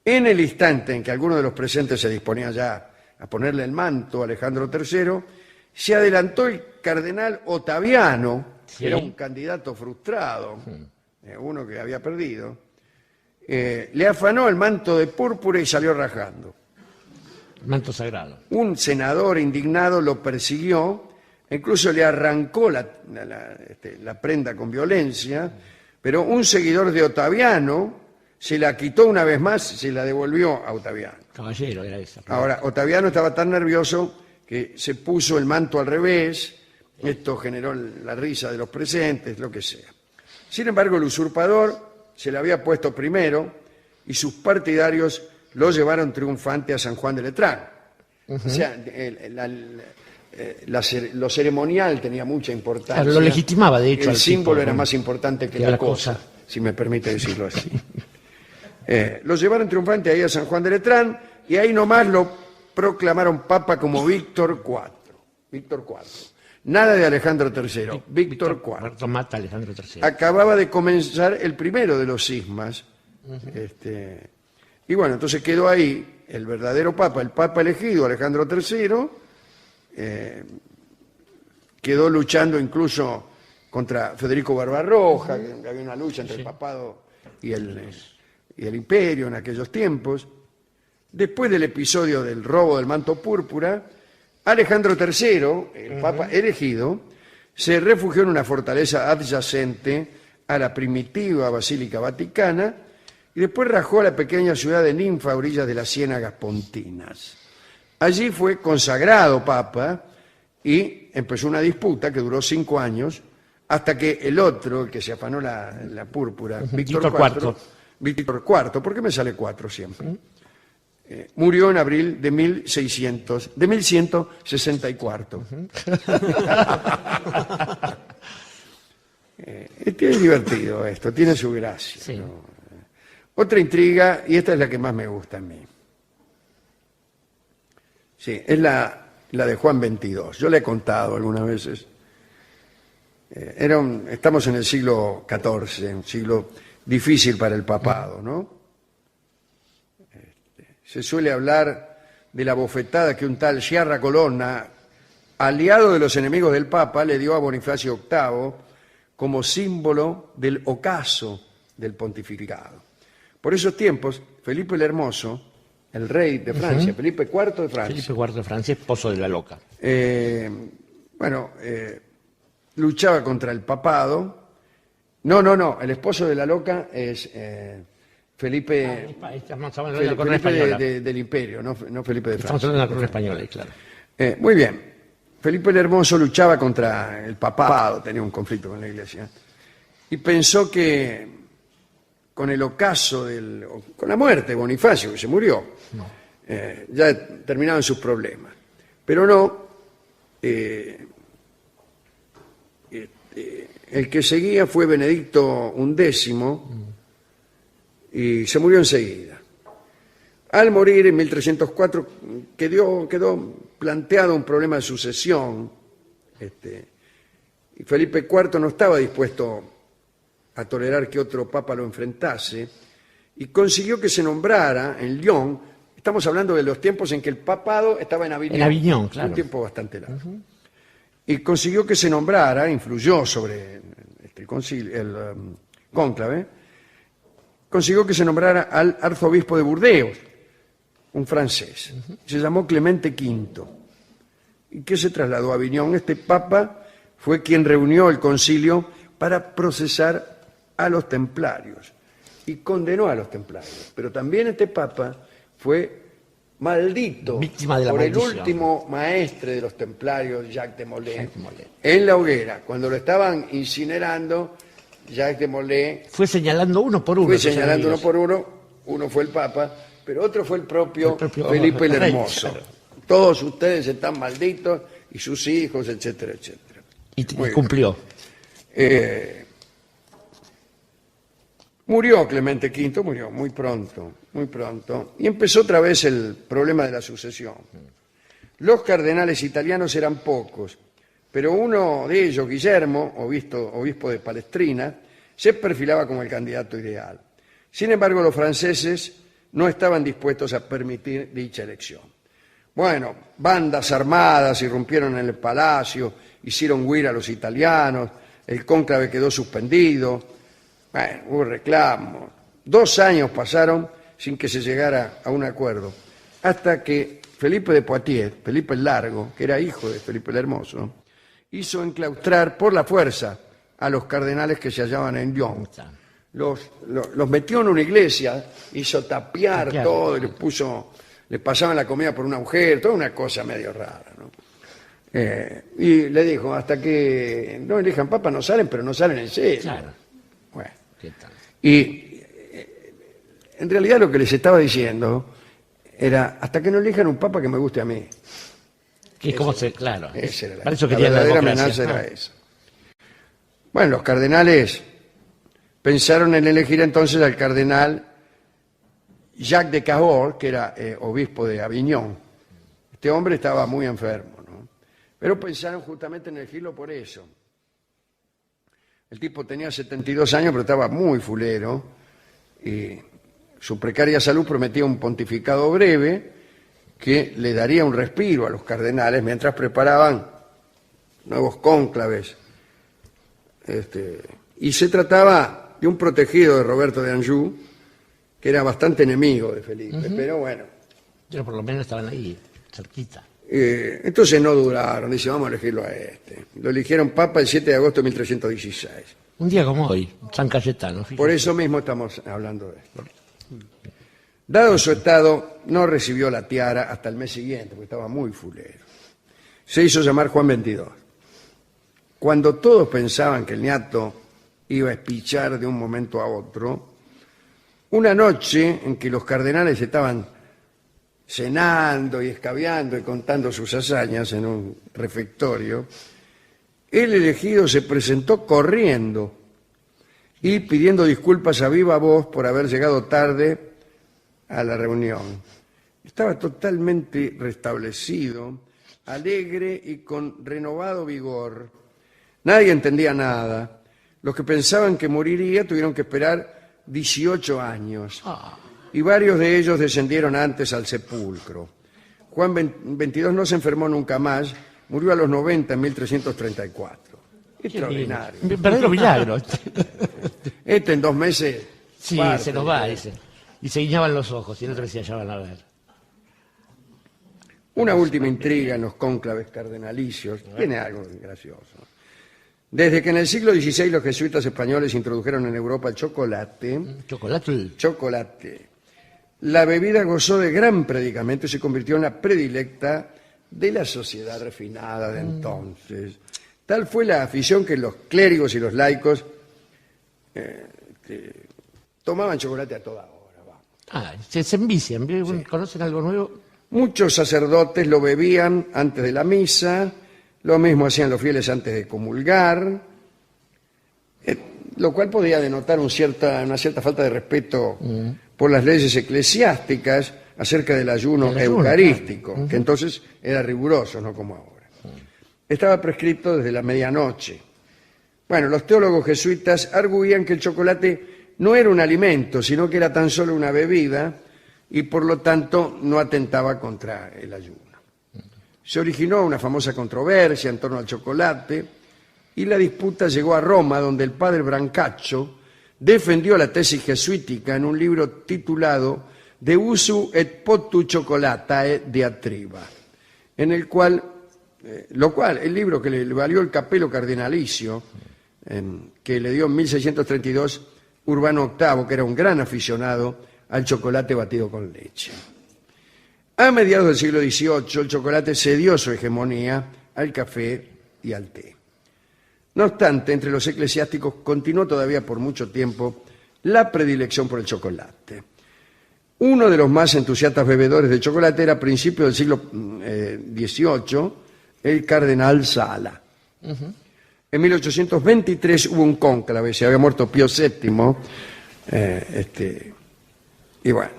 En el instante en que alguno de los presentes se disponía ya a ponerle el manto a Alejandro III, se adelantó el cardenal Ottaviano, que era un candidato frustrado, uno que había perdido, le afanó el manto de púrpura y salió rajando. Manto sagrado. Un senador indignado lo persiguió, incluso le arrancó la prenda con violencia, pero un seguidor de Ottaviano se la quitó una vez más y se la devolvió a Ottaviano. Caballero era esa. Ahora, Ottaviano estaba tan nervioso que se puso el manto al revés. Esto generó la risa de los presentes, lo que sea. Sin embargo, el usurpador se la había puesto primero y sus partidarios lo llevaron triunfante a San Juan de Letrán. O sea, lo ceremonial tenía mucha importancia. Claro, lo legitimaba, de hecho. El símbolo era más importante que la cosa, si me permite decirlo así. Lo llevaron triunfante ahí a San Juan de Letrán y ahí nomás lo proclamaron papa como Víctor IV. Nada de Alejandro III, Víctor IV. Mata Alejandro III. Acababa de comenzar el primero de los cismas. Y bueno, entonces quedó ahí el verdadero papa, el papa elegido, Alejandro III, quedó luchando incluso contra Federico Barbarroja, que había una lucha entre el papado y el imperio en aquellos tiempos. Después del episodio del robo del manto púrpura, Alejandro III, el papa elegido, se refugió en una fortaleza adyacente a la primitiva Basílica Vaticana y después rajó a la pequeña ciudad de Ninfa a orillas de las Ciénagas Pontinas. Allí fue consagrado papa y empezó una disputa que duró 5 años hasta que el otro, el que se afanó la púrpura, Víctor IV, ¿por qué me sale 4 siempre? Murió en abril de 1164. Es divertido esto, tiene su gracia. Sí. ¿No? Otra intriga, y esta es la que más me gusta a mí. Sí, es la de Juan XXII. Yo le he contado algunas veces. Estamos en el siglo XIV, un siglo difícil para el papado, ¿no? Se suele hablar de la bofetada que un tal Sciarra Colonna, aliado de los enemigos del Papa, le dio a Bonifacio VIII como símbolo del ocaso del pontificado. Por esos tiempos, Felipe el Hermoso, el rey de Francia, Felipe IV de Francia. Felipe IV de Francia, esposo de la loca. Luchaba contra el papado. No, el esposo de la loca es Felipe, Estamos hablando de la corona Felipe española. del Imperio, no Felipe de Estamos Francia. hablando de la corona española, claro. Muy bien. Felipe el Hermoso luchaba contra el papado, tenía un conflicto con la Iglesia, y pensó que con el ocaso con la muerte de Bonifacio, que se murió, ya terminaban sus problemas. Pero no, el que seguía fue Benedicto XI y se murió enseguida. Al morir en 1304 quedó planteado un problema de sucesión. Y Felipe IV no estaba dispuesto a tolerar que otro papa lo enfrentase y consiguió que se nombrara en Lyon. Estamos hablando de los tiempos en que el papado estaba en Aviñón. En Aviñón, claro. Un tiempo bastante largo. Y consiguió que se nombrara, influyó sobre el cónclave, consiguió que se nombrara al arzobispo de Burdeos, un francés. Se llamó Clemente V. ¿Y que se trasladó a Aviñón? Este papa fue quien reunió el concilio para procesar a los templarios y condenó a los templarios. Pero también este papa fue maldito Víctima de la por maldición. el último maestre de los templarios, Jacques de Molay, en la hoguera. Cuando lo estaban incinerando, Jacques de Molay Fue señalando uno por uno. fue sus señalando uno enemigos. por uno fue el papa, pero otro fue el propio Felipe Felipe el Hermoso. claro. Todos ustedes están malditos y sus hijos, etcétera, etcétera. Y Muy bien. cumplió. Murió Clemente V, murió muy pronto, y empezó otra vez el problema de la sucesión. Los cardenales italianos eran pocos, pero uno de ellos, Guillermo, obispo de Palestrina, se perfilaba como el candidato ideal. Sin embargo, los franceses no estaban dispuestos a permitir dicha elección. Bueno, bandas armadas irrumpieron en el palacio, hicieron huir a los italianos, el cónclave quedó suspendido. Bueno, hubo reclamos. 2 años pasaron sin que se llegara a un acuerdo, hasta que Felipe de Poitiers, Felipe el Largo, que era hijo de Felipe el Hermoso, hizo enclaustrar por la fuerza a los cardenales que se hallaban en Lyon. Los metió en una iglesia, hizo tapiar todo, y le pasaban la comida por un agujero, toda una cosa medio rara, ¿no? Y le dijo, hasta que no elijan papa no salen, pero no salen en serio. Claro. Bueno. ¿Qué tal? Y en realidad lo que les estaba diciendo era, hasta que no elijan un papa que me guste a mí. Que es como se... Claro. Esa era Para eso la querían la verdadera democracia. amenaza era esa. Bueno, los cardenales pensaron en elegir entonces al cardenal Jacques de Cahors, que era obispo de Aviñón. Este hombre estaba muy enfermo, ¿no? Pero pensaron justamente en elegirlo por eso. El tipo tenía 72 años, pero estaba muy fulero, y su precaria salud prometía un pontificado breve que le daría un respiro a los cardenales mientras preparaban nuevos cónclaves. Y se trataba de un protegido de Roberto de Anjou, que era bastante enemigo de Felipe, pero bueno. Pero por lo menos estaban ahí, cerquita. Entonces no duraron, dice, vamos a elegirlo a este. Lo eligieron papa el 7 de agosto de 1316. Un día como hoy, San Cayetano. Fíjate. Por eso mismo estamos hablando de esto. Dado su estado, no recibió la tiara hasta el mes siguiente, porque estaba muy fulero. Se hizo llamar Juan XXII. Cuando todos pensaban que el niato iba a espichar de un momento a otro, una noche en que los cardenales estaban cenando y escabeando y contando sus hazañas en un refectorio, el elegido se presentó corriendo y pidiendo disculpas a viva voz por haber llegado tarde a la reunión. Estaba totalmente restablecido, alegre y con renovado vigor. Nadie entendía nada. Los que pensaban que moriría tuvieron que esperar 18 años. Y varios de ellos descendieron antes al sepulcro. Juan XXII no se enfermó nunca más, murió a los 90 en 1334. Extraordinario. Un verdadero milagro. Este en 2 meses... Sí, parte, se nos va, dice. Y se guiñaban los ojos, y el otro decía, ya van a ver. Una última intriga en los cónclaves cardenalicios. Tiene algo gracioso. Desde que en el siglo XVI los jesuitas españoles introdujeron en Europa el chocolate, la bebida gozó de gran predicamento y se convirtió en la predilecta de la sociedad refinada de entonces. Tal fue la afición que los clérigos y los laicos tomaban chocolate a toda hora. Se envician, sí. ¿Conocen algo nuevo? Muchos sacerdotes lo bebían antes de la misa, lo mismo hacían los fieles antes de comulgar, lo cual podía denotar una cierta falta de respeto por las leyes eclesiásticas acerca del ayuno eucarístico, que entonces era riguroso, no como ahora. Estaba prescrito desde la medianoche. Bueno, los teólogos jesuitas arguían que el chocolate no era un alimento, sino que era tan solo una bebida y por lo tanto no atentaba contra el ayuno. Se originó una famosa controversia en torno al chocolate y la disputa llegó a Roma, donde el padre Brancaccio defendió la tesis jesuítica en un libro titulado De usu et potu chocolatae diatriba, en el cual, el libro que le valió el capelo cardinalicio, que le dio en 1632 Urbano VIII, que era un gran aficionado al chocolate batido con leche. A mediados del siglo XVIII, el chocolate cedió su hegemonía al café y al té. No obstante, entre los eclesiásticos continuó todavía por mucho tiempo la predilección por el chocolate. Uno de los más entusiastas bebedores de chocolate era a principios del siglo XVIII, el cardenal Sala. En 1823 hubo un cónclave, se había muerto Pío VII, y bueno,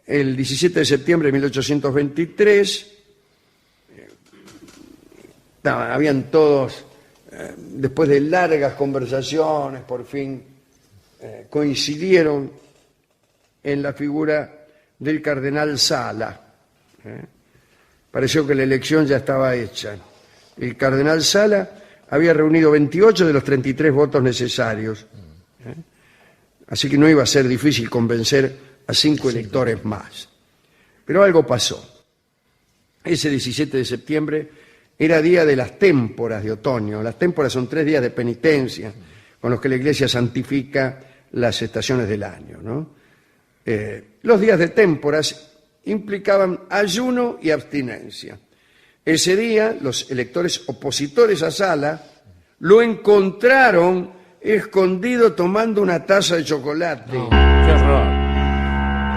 el 17 de septiembre de 1823, habían todos, después de largas conversaciones, por fin coincidieron en la figura del cardenal Sala. Pareció que la elección ya estaba hecha. El cardenal Sala había reunido 28 de los 33 votos necesarios. Así que no iba a ser difícil convencer a 5 electores más. Pero algo pasó. Ese 17 de septiembre era día de las témporas de otoño. Las témporas son 3 días de penitencia con los que la Iglesia santifica las estaciones del año, ¿no? Los días de témporas implicaban ayuno y abstinencia. Ese día, los electores opositores a Sala lo encontraron escondido tomando una taza de chocolate. ¡Qué horror!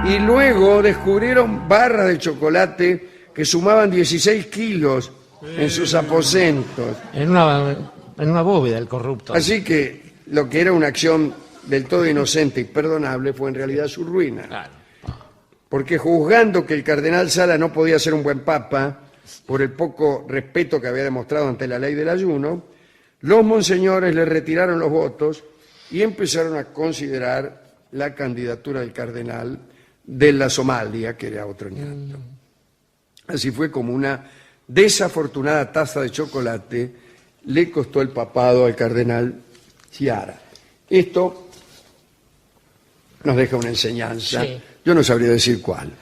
Y luego descubrieron barras de chocolate que sumaban 16 kilos en sus aposentos. En una bóveda, el corrupto. Así que lo que era una acción del todo inocente y perdonable fue en realidad su ruina. Claro. Porque juzgando que el cardenal Sala no podía ser un buen papa por el poco respeto que había demostrado ante la ley del ayuno, los monseñores le retiraron los votos y empezaron a considerar la candidatura del cardenal de la Somalia, que era otro ñato. Así fue como una desafortunada taza de chocolate le costó el papado al cardenal Sciarra. Esto nos deja una enseñanza. Sí. Yo no sabría decir cuál.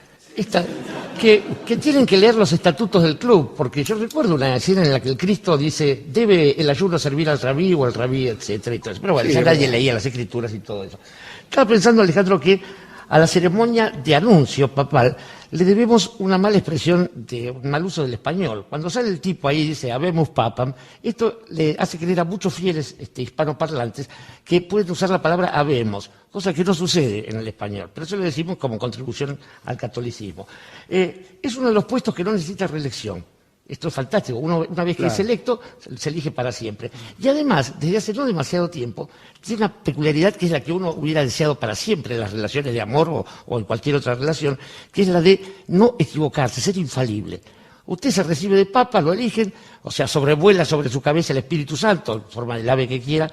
Que tienen que leer los estatutos del club, porque yo recuerdo una escena en la que el Cristo dice, ¿debe el ayuno servir al rabí o al rabí, etcétera? Y todo eso. Pero bueno, Sí, ya nadie leía las escrituras y todo eso. Estaba pensando, Alejandro, que a la ceremonia de anuncio papal le debemos una mala expresión, de un mal uso del español. Cuando sale el tipo ahí y dice, habemus papam, esto le hace creer a muchos fieles hispanoparlantes que pueden usar la palabra habemos, cosa que no sucede en el español, pero eso lo decimos como contribución al catolicismo. Es uno de los puestos que no necesita reelección. Esto es fantástico. Una vez que es electo, se elige para siempre. Y además, desde hace no demasiado tiempo, tiene una peculiaridad que es la que uno hubiera deseado para siempre en las relaciones de amor o en cualquier otra relación, que es la de no equivocarse, ser infalible. Usted se recibe de papa, lo eligen, o sea, sobrevuela sobre su cabeza el Espíritu Santo, en forma del ave que quiera,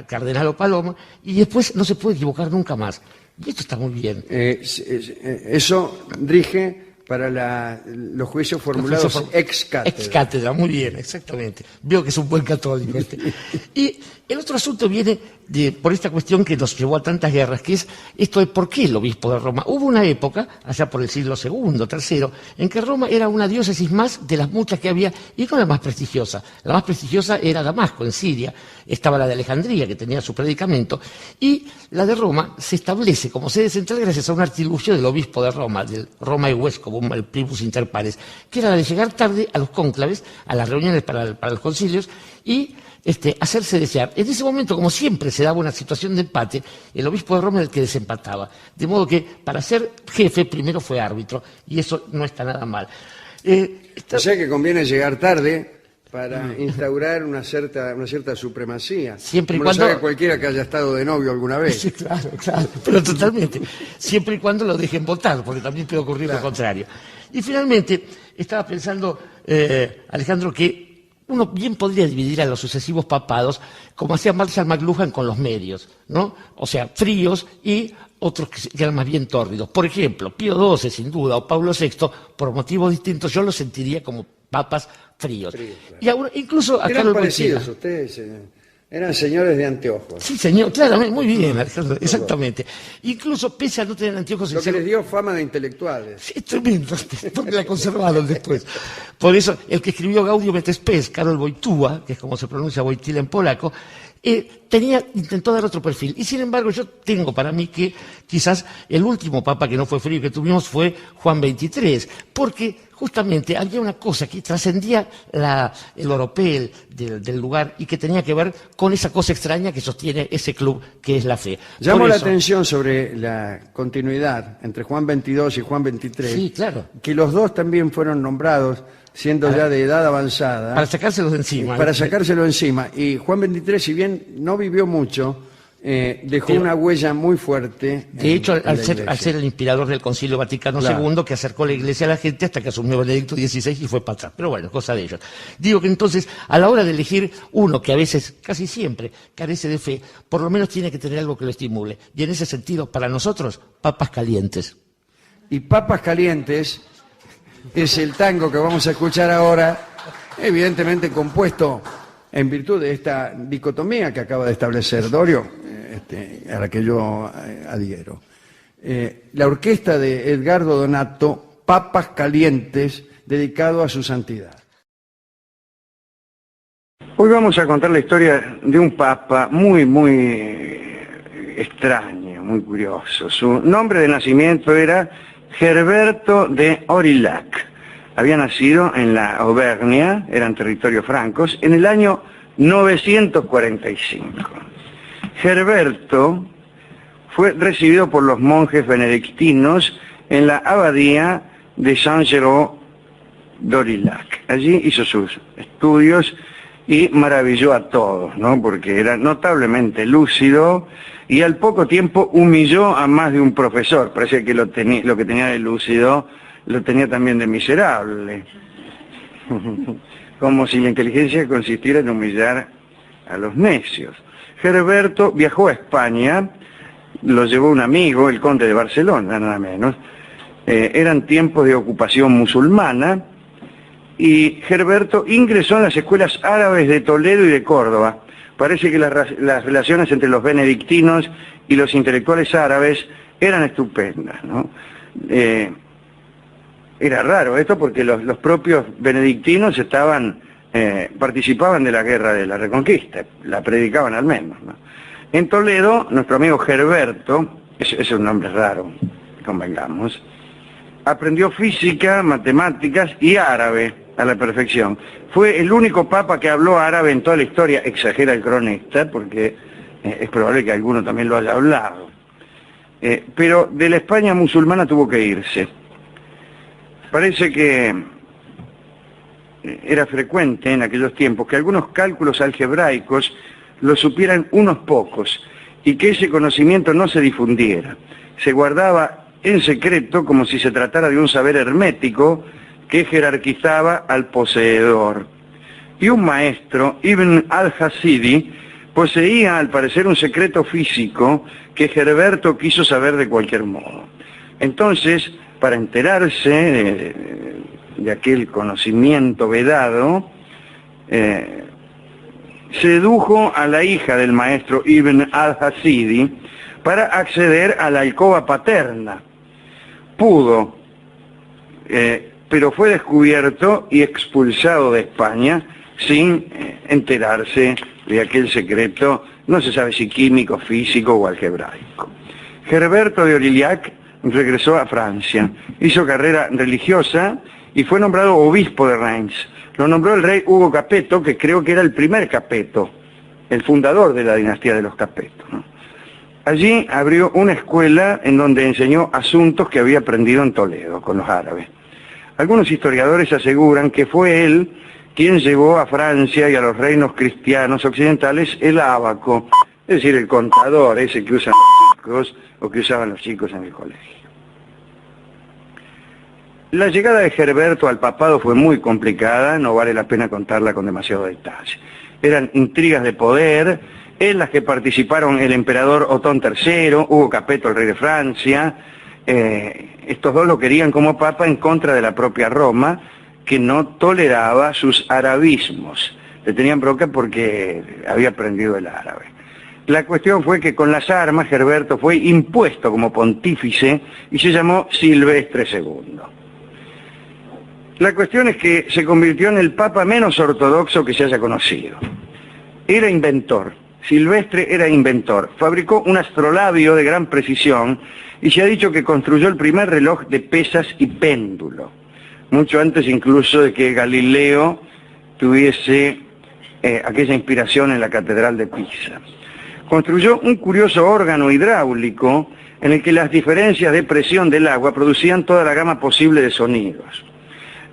cardenal o paloma, y después no se puede equivocar nunca más. Y esto está muy bien. Eso rige para los juicios formulados ex cátedra. Ex cátedra, muy bien, exactamente. Veo que es un buen católico este. Y el otro asunto viene por esta cuestión que nos llevó a tantas guerras, que es esto de por qué el obispo de Roma. Hubo una época, allá por el siglo II, III, en que Roma era una diócesis más de las muchas que había, y no la más prestigiosa. La más prestigiosa era Damasco, en Siria. Estaba la de Alejandría, que tenía su predicamento, y la de Roma se establece como sede central gracias a un artilugio del obispo de Roma, del Roma y Vescovum, el primus inter pares, que era la de llegar tarde a los cónclaves, a las reuniones para los concilios, y hacerse desear. En ese momento, como siempre se daba una situación de empate, el obispo de Roma era el que desempataba. De modo que para ser jefe primero fue árbitro, y eso no está nada mal. O sea que conviene llegar tarde para instaurar una cierta supremacía. Siempre y como cuando... lo sabe cualquiera que haya estado de novio alguna vez. Sí, claro, pero totalmente. Siempre y cuando lo dejen votar, porque también puede ocurrir lo contrario. Y finalmente, estaba pensando, Alejandro, que uno bien podría dividir a los sucesivos papados como hacía Marshall McLuhan con los medios, ¿no? O sea, fríos y otros que eran más bien tórridos. Por ejemplo, Pío XII, sin duda, o Pablo VI, por motivos distintos, yo los sentiría como papas fríos. Claro. Y ahora, incluso a Eran Carlos parecidos Wojtyła. ustedes, eran señores de anteojos. Sí, señor, claramente, muy bien, Alejandro, exactamente. Incluso pese a no tener anteojos... Lo que les dio fama de intelectuales. Sí, es tremendo, porque la conservaron después. Por eso, el que escribió Gaudium et Spes, Karol Wojtyła, que es como se pronuncia Wojtyła en polaco, intentó dar otro perfil. Y sin embargo, yo tengo para mí que quizás el último papa que no fue frío que tuvimos fue Juan XXIII, porque justamente había una cosa que trascendía el oropel del lugar y que tenía que ver con esa cosa extraña que sostiene ese club que es la fe. Llamo la atención sobre la continuidad entre Juan XXII y Juan XXIII. Sí, claro. Que los dos también fueron nombrados siendo ya de edad avanzada. Para sacárselos de encima. Para sacárselo encima. Y Juan XXIII, si bien no vivió mucho, dejó una huella muy fuerte. De hecho, al ser el inspirador del Concilio Vaticano II, que acercó la Iglesia a la gente hasta que asumió Benedicto XVI y fue para atrás. Pero bueno, cosa de ellos. Digo que entonces, a la hora de elegir uno que a veces, casi siempre, carece de fe, por lo menos tiene que tener algo que lo estimule. Y en ese sentido, para nosotros, papas calientes. Y Papas Calientes es el tango que vamos a escuchar ahora, evidentemente compuesto en virtud de esta dicotomía que acaba de establecer Dorio, a la que yo adhiero. La orquesta de Edgardo Donato, Papas Calientes, dedicado a su santidad. Hoy vamos a contar la historia de un papa muy, muy extraño, muy curioso. Su nombre de nacimiento era Gerberto de Aurillac. Había nacido en la Auvernia, eran territorios francos, en el año 945. Gerberto fue recibido por los monjes benedictinos en la abadía de Saint-Géraud d'Aurillac. Allí hizo sus estudios y maravilló a todos, ¿no? Porque era notablemente lúcido y al poco tiempo humilló a más de un profesor. Parece que lo que tenía de lúcido lo tenía también de miserable. Como si la inteligencia consistiera en humillar a los necios. Gerberto viajó a España, lo llevó un amigo, el conde de Barcelona, nada menos. Eran tiempos de ocupación musulmana y Gerberto ingresó en las escuelas árabes de Toledo y de Córdoba. Parece que las relaciones entre los benedictinos y los intelectuales árabes eran estupendas, ¿no? Era raro esto porque los propios benedictinos participaban de la guerra de la Reconquista, la predicaban al menos, ¿no? En Toledo, nuestro amigo Gerberto, es un nombre raro, convengamos, aprendió física, matemáticas y árabe a la perfección. Fue el único papa que habló árabe en toda la historia, exagera el cronista, porque es probable que alguno también lo haya hablado. Pero de la España musulmana tuvo que irse. Parece que era frecuente en aquellos tiempos que algunos cálculos algebraicos lo supieran unos pocos y que ese conocimiento no se difundiera. Se guardaba en secreto como si se tratara de un saber hermético que jerarquizaba al poseedor. Y un maestro, Ibn al-Hasidi, poseía al parecer un secreto físico que Herberto quiso saber de cualquier modo. Entonces, para enterarse de aquel conocimiento vedado, sedujo a la hija del maestro Ibn al-Hasidi para acceder a la alcoba paterna. Pudo, pero fue descubierto y expulsado de España sin enterarse de aquel secreto, no se sabe si químico, físico o algebraico. Herberto de Aurillac regresó a Francia, hizo carrera religiosa y fue nombrado obispo de Reims. Lo nombró el rey Hugo Capeto, que creo que era el primer Capeto, el fundador de la dinastía de los Capetos, ¿no? Allí abrió una escuela en donde enseñó asuntos que había aprendido en Toledo con los árabes. Algunos historiadores aseguran que fue él quien llevó a Francia y a los reinos cristianos occidentales el ábaco, es decir, el contador ese que usan los chicos o que usaban los chicos en el colegio. La llegada de Herberto al papado fue muy complicada, no vale la pena contarla con demasiado detalle. Eran intrigas de poder, en las que participaron el emperador Otón III, Hugo Capeto, el rey de Francia. Estos dos lo querían como papa en contra de la propia Roma, que no toleraba sus arabismos. Le tenían bronca porque había aprendido el árabe. La cuestión fue que con las armas Herberto fue impuesto como pontífice y se llamó Silvestre II. La cuestión es que se convirtió en el papa menos ortodoxo que se haya conocido. Era inventor. Silvestre era inventor. Fabricó un astrolabio de gran precisión y se ha dicho que construyó el primer reloj de pesas y péndulo, mucho antes incluso de que Galileo tuviese aquella inspiración en la Catedral de Pisa. Construyó un curioso órgano hidráulico en el que las diferencias de presión del agua producían toda la gama posible de sonidos.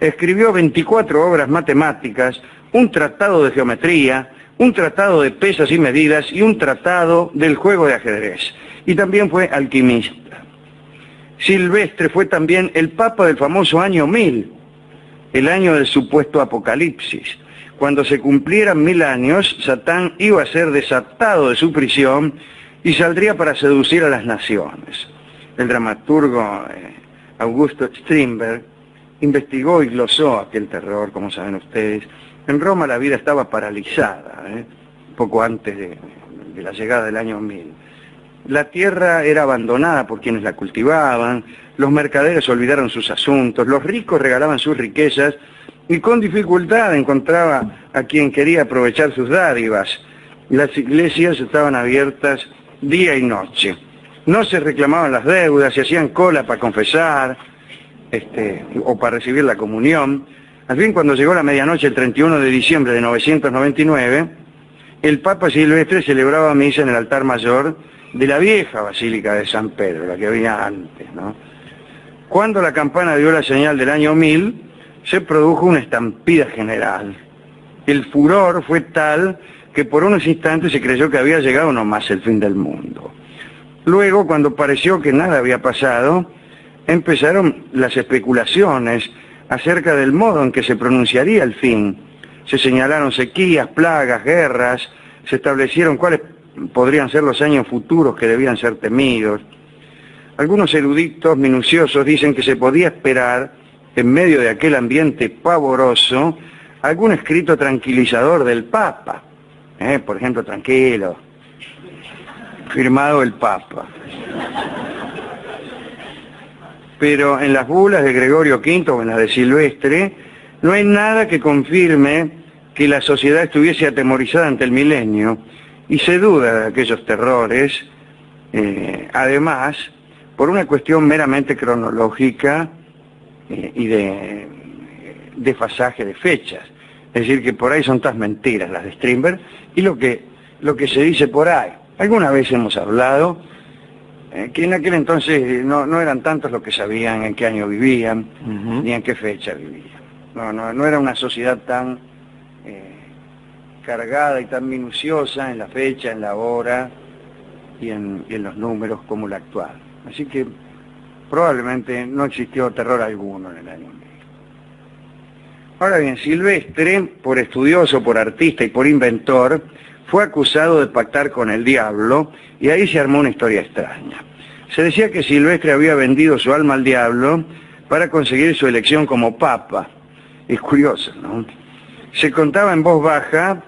Escribió 24 obras matemáticas, un tratado de geometría, un tratado de pesas y medidas y un tratado del juego de ajedrez. Y también fue alquimista. Silvestre fue también el papa del famoso año 1000, el año del supuesto apocalipsis. Cuando se cumplieran 1000 años, Satán iba a ser desatado de su prisión y saldría para seducir a las naciones. El dramaturgo Augusto Strindberg investigó y glosó aquel terror, como saben ustedes. En Roma la vida estaba paralizada, poco antes de la llegada del año 1000. La tierra era abandonada por quienes la cultivaban, los mercaderes olvidaron sus asuntos, los ricos regalaban sus riquezas y con dificultad encontraba a quien quería aprovechar sus dádivas. Las iglesias estaban abiertas día y noche. No se reclamaban las deudas, se hacían cola para confesar o para recibir la comunión. Al fin, cuando llegó la medianoche el 31 de diciembre de 999, el Papa Silvestre celebraba misa en el altar mayor de la vieja Basílica de San Pedro, la que había antes, ¿no? Cuando la campana dio la señal del año 1000, se produjo una estampida general. El furor fue tal que por unos instantes se creyó que había llegado nomás el fin del mundo. Luego, cuando pareció que nada había pasado, empezaron las especulaciones acerca del modo en que se pronunciaría el fin. Se señalaron sequías, plagas, guerras, se establecieron cuáles podrían ser los años futuros que debían ser temidos. Algunos eruditos minuciosos dicen que se podía esperar, en medio de aquel ambiente pavoroso, algún escrito tranquilizador del Papa. Por ejemplo, tranquilo, firmado el Papa. Pero en las bulas de Gregorio V o en las de Silvestre, no hay nada que confirme que la sociedad estuviese atemorizada ante el milenio, y se duda de aquellos terrores, además, por una cuestión meramente cronológica y de desfasaje de fechas. Es decir, que por ahí son todas mentiras las de Strindberg y lo que se dice por ahí. Alguna vez hemos hablado que en aquel entonces no eran tantos los que sabían en qué año vivían, ni en qué fecha vivían. No era una sociedad tan cargada y tan minuciosa en la fecha, en la hora y en los números como la actual. Así que probablemente no existió terror alguno en el año 1000. Ahora bien, Silvestre, por estudioso, por artista y por inventor, fue acusado de pactar con el diablo y ahí se armó una historia extraña. Se decía que Silvestre había vendido su alma al diablo para conseguir su elección como papa. Es curioso, ¿no? Se contaba en voz baja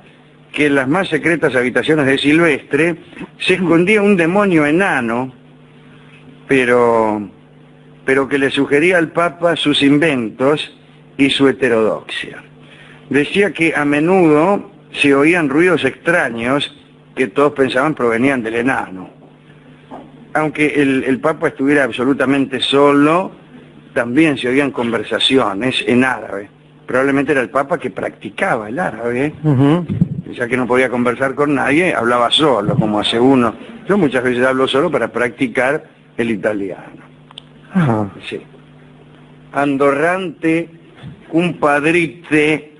que en las más secretas habitaciones de Silvestre se escondía un demonio enano, pero que le sugería al papa sus inventos y su heterodoxia. Decía que a menudo se oían ruidos extraños que todos pensaban provenían del enano. Aunque el papa estuviera absolutamente solo, también se oían conversaciones en árabe. Probablemente era el papa que practicaba el árabe, ya que no podía conversar con nadie, hablaba solo, como hace uno. Yo muchas veces hablo solo para practicar el italiano. Sí. Andorrante, compadrite,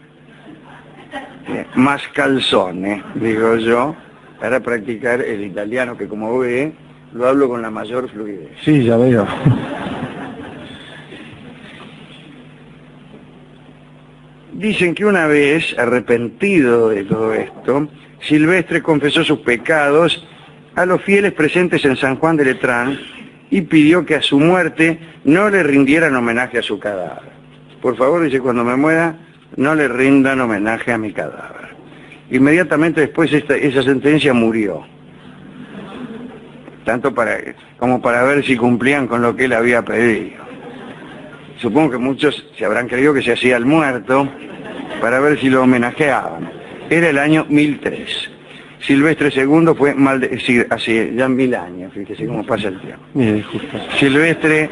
mascalzone, digo yo, para practicar el italiano, que como ve, lo hablo con la mayor fluidez. Sí, ya veo. Dicen que una vez, arrepentido de todo esto, Silvestre confesó sus pecados a los fieles presentes en San Juan de Letrán y pidió que a su muerte no le rindieran homenaje a su cadáver. Por favor, dice, cuando me muera, no le rindan homenaje a mi cadáver. Inmediatamente después esa sentencia murió. Tanto como para ver si cumplían con lo que él había pedido. Supongo que muchos se habrán creído que se hacía el muerto para ver si lo homenajeaban. Era el año 1003. Silvestre II fue hace ya 1000 años, fíjese cómo pasa el tiempo. Silvestre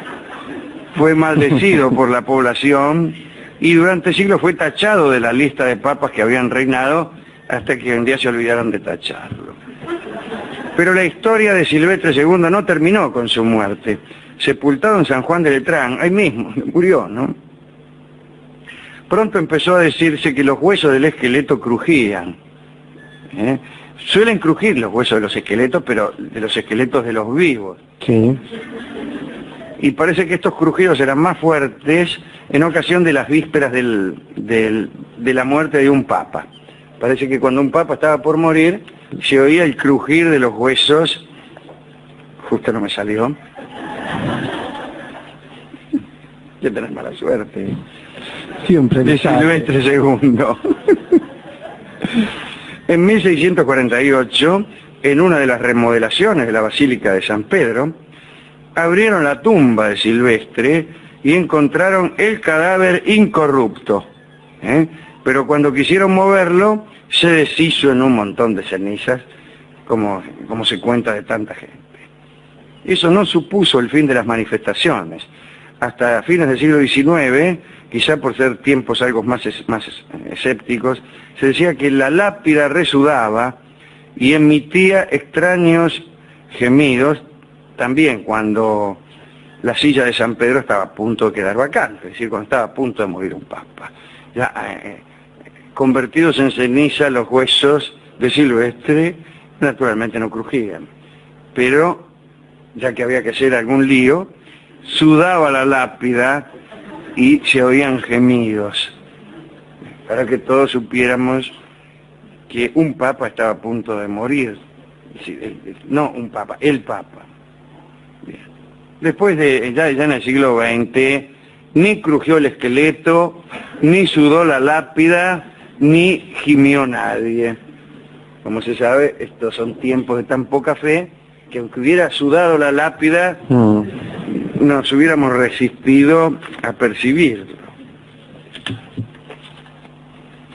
fue maldecido por la población y durante siglos fue tachado de la lista de papas que habían reinado hasta que un día se olvidaron de tacharlo. Pero la historia de Silvestre II no terminó con su muerte. Sepultado en San Juan de Letrán, ahí mismo, murió, ¿no? Pronto empezó a decirse que los huesos del esqueleto crujían. Suelen crujir los huesos de los esqueletos, pero de los esqueletos de los vivos. Sí. Y parece que estos crujidos eran más fuertes en ocasión de las vísperas de la muerte de un papa. Parece que cuando un papa estaba por morir, se oía el crujir de los huesos, justo no me salió, de tener mala suerte, siempre de Silvestre II. En 1648, en una de las remodelaciones de la Basílica de San Pedro, abrieron la tumba de Silvestre y encontraron el cadáver incorrupto. Pero cuando quisieron moverlo, se deshizo en un montón de cenizas, como se cuenta de tanta gente. Eso no supuso el fin de las manifestaciones. Hasta fines del siglo XIX, quizá por ser tiempos algo más escépticos, se decía que la lápida resudaba y emitía extraños gemidos, también cuando la silla de San Pedro estaba a punto de quedar vacante, es decir, cuando estaba a punto de morir un papa. Ya convertidos en ceniza, los huesos de Silvestre naturalmente no crujían, pero ya que había que hacer algún lío, sudaba la lápida y se oían gemidos, para que todos supiéramos que un papa estaba a punto de morir. No un papa, el papa. Bien. Después ya en el siglo XX, ni crujió el esqueleto, ni sudó la lápida, ni gimió nadie. Como se sabe, estos son tiempos de tan poca fe que aunque hubiera sudado la lápida, nos hubiéramos resistido a percibirlo.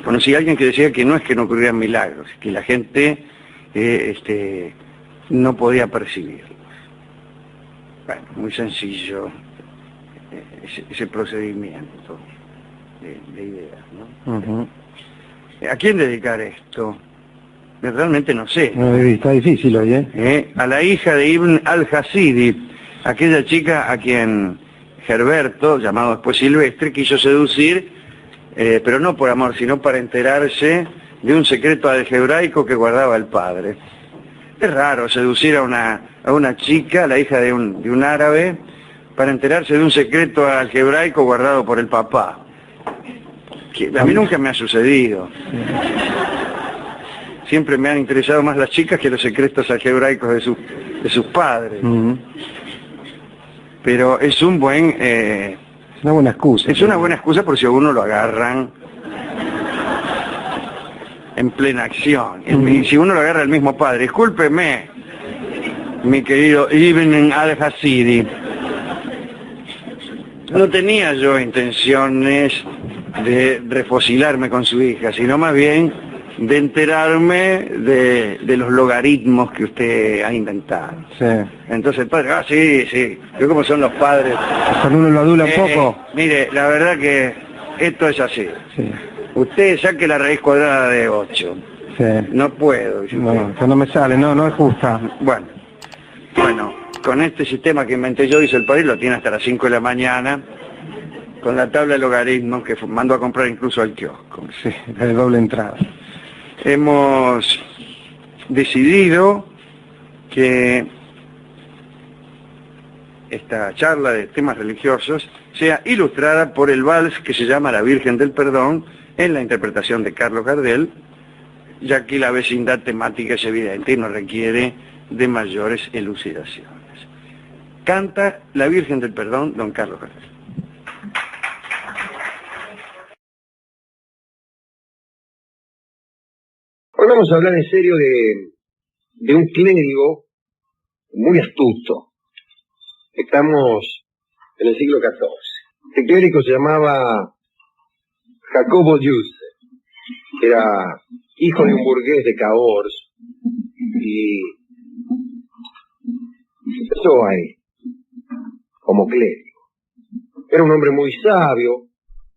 Conocí a alguien que decía que no es que no ocurrieran milagros, que la gente no podía percibirlos. Bueno, muy sencillo ese procedimiento de ideas, ¿no? ¿A quién dedicar esto? Realmente no sé. Está difícil hoy, A la hija de Ibn al-Hasidi, aquella chica a quien Gerberto, llamado después Silvestre, quiso seducir, pero no por amor, sino para enterarse de un secreto algebraico que guardaba el padre. Es raro seducir a una chica, la hija de un árabe, para enterarse de un secreto algebraico guardado por el papá. A mí nunca me ha sucedido. Siempre me han interesado más las chicas que los secretos algebraicos de sus padres. Pero es un buen... una buena excusa. Es una buena excusa por si a uno lo agarran en plena acción. Y si uno lo agarra el mismo padre, discúlpeme, mi querido Ibn al-Hasidi, no tenía yo intenciones de refocilarme con su hija, sino más bien de enterarme de los logaritmos que usted ha inventado. Sí. Entonces el padre, sí, yo como son los padres. Cuando uno lo adula un poco. Mire, la verdad que esto es así. Sí. Usted saque la raíz cuadrada de 8. Sí. No puedo. Dice No, usted. que no me sale, no es justa. Bueno, con este sistema que inventé yo, dice el padre, lo tiene hasta las 5 de la mañana, con la tabla de logaritmos que mandó a comprar incluso al kiosco. Sí, la de doble entrada. Hemos decidido que esta charla de temas religiosos sea ilustrada por el vals que se llama La Virgen del Perdón, en la interpretación de Carlos Gardel, ya que la vecindad temática es evidente y no requiere de mayores elucidaciones. Canta La Virgen del Perdón, don Carlos Gardel. Hoy vamos a hablar en serio de un clérigo muy astuto. Estamos en el siglo XIV. Este clérigo se llamaba Jacobo Giuste. Era hijo de un burgués de Cahors y empezó ahí como clérigo. Era un hombre muy sabio,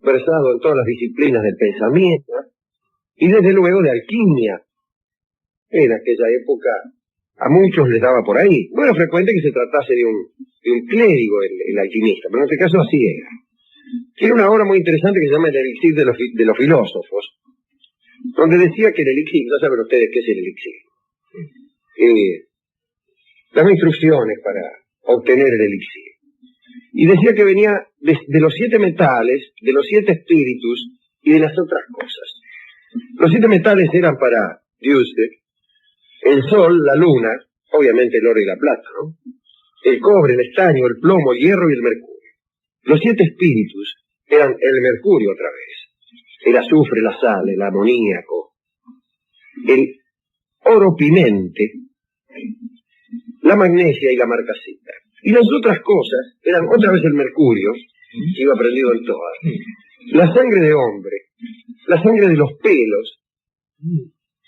versado en todas las disciplinas del pensamiento y desde luego de alquimia. En aquella época a muchos les daba por ahí. No era frecuente que se tratase de un clérigo el alquimista, pero en este caso así era. Tiene una obra muy interesante que se llama El elixir de los filósofos, donde decía que el elixir, ya saben ustedes qué es el elixir, daba instrucciones para obtener el elixir. Y decía que venía de los 7 metales, de los 7 espíritus y de las otras cosas. Los 7 metales eran para Giuste el sol, la luna, obviamente el oro y la plata, ¿no? El cobre, el estaño, el plomo, el hierro y el mercurio. Los 7 espíritus eran el mercurio otra vez, el azufre, la sal, el amoníaco, el oro pimente, la magnesia y la marcasita. Y las otras cosas eran otra vez el mercurio, que iba prendido en todas, la sangre de hombre, la sangre de los pelos.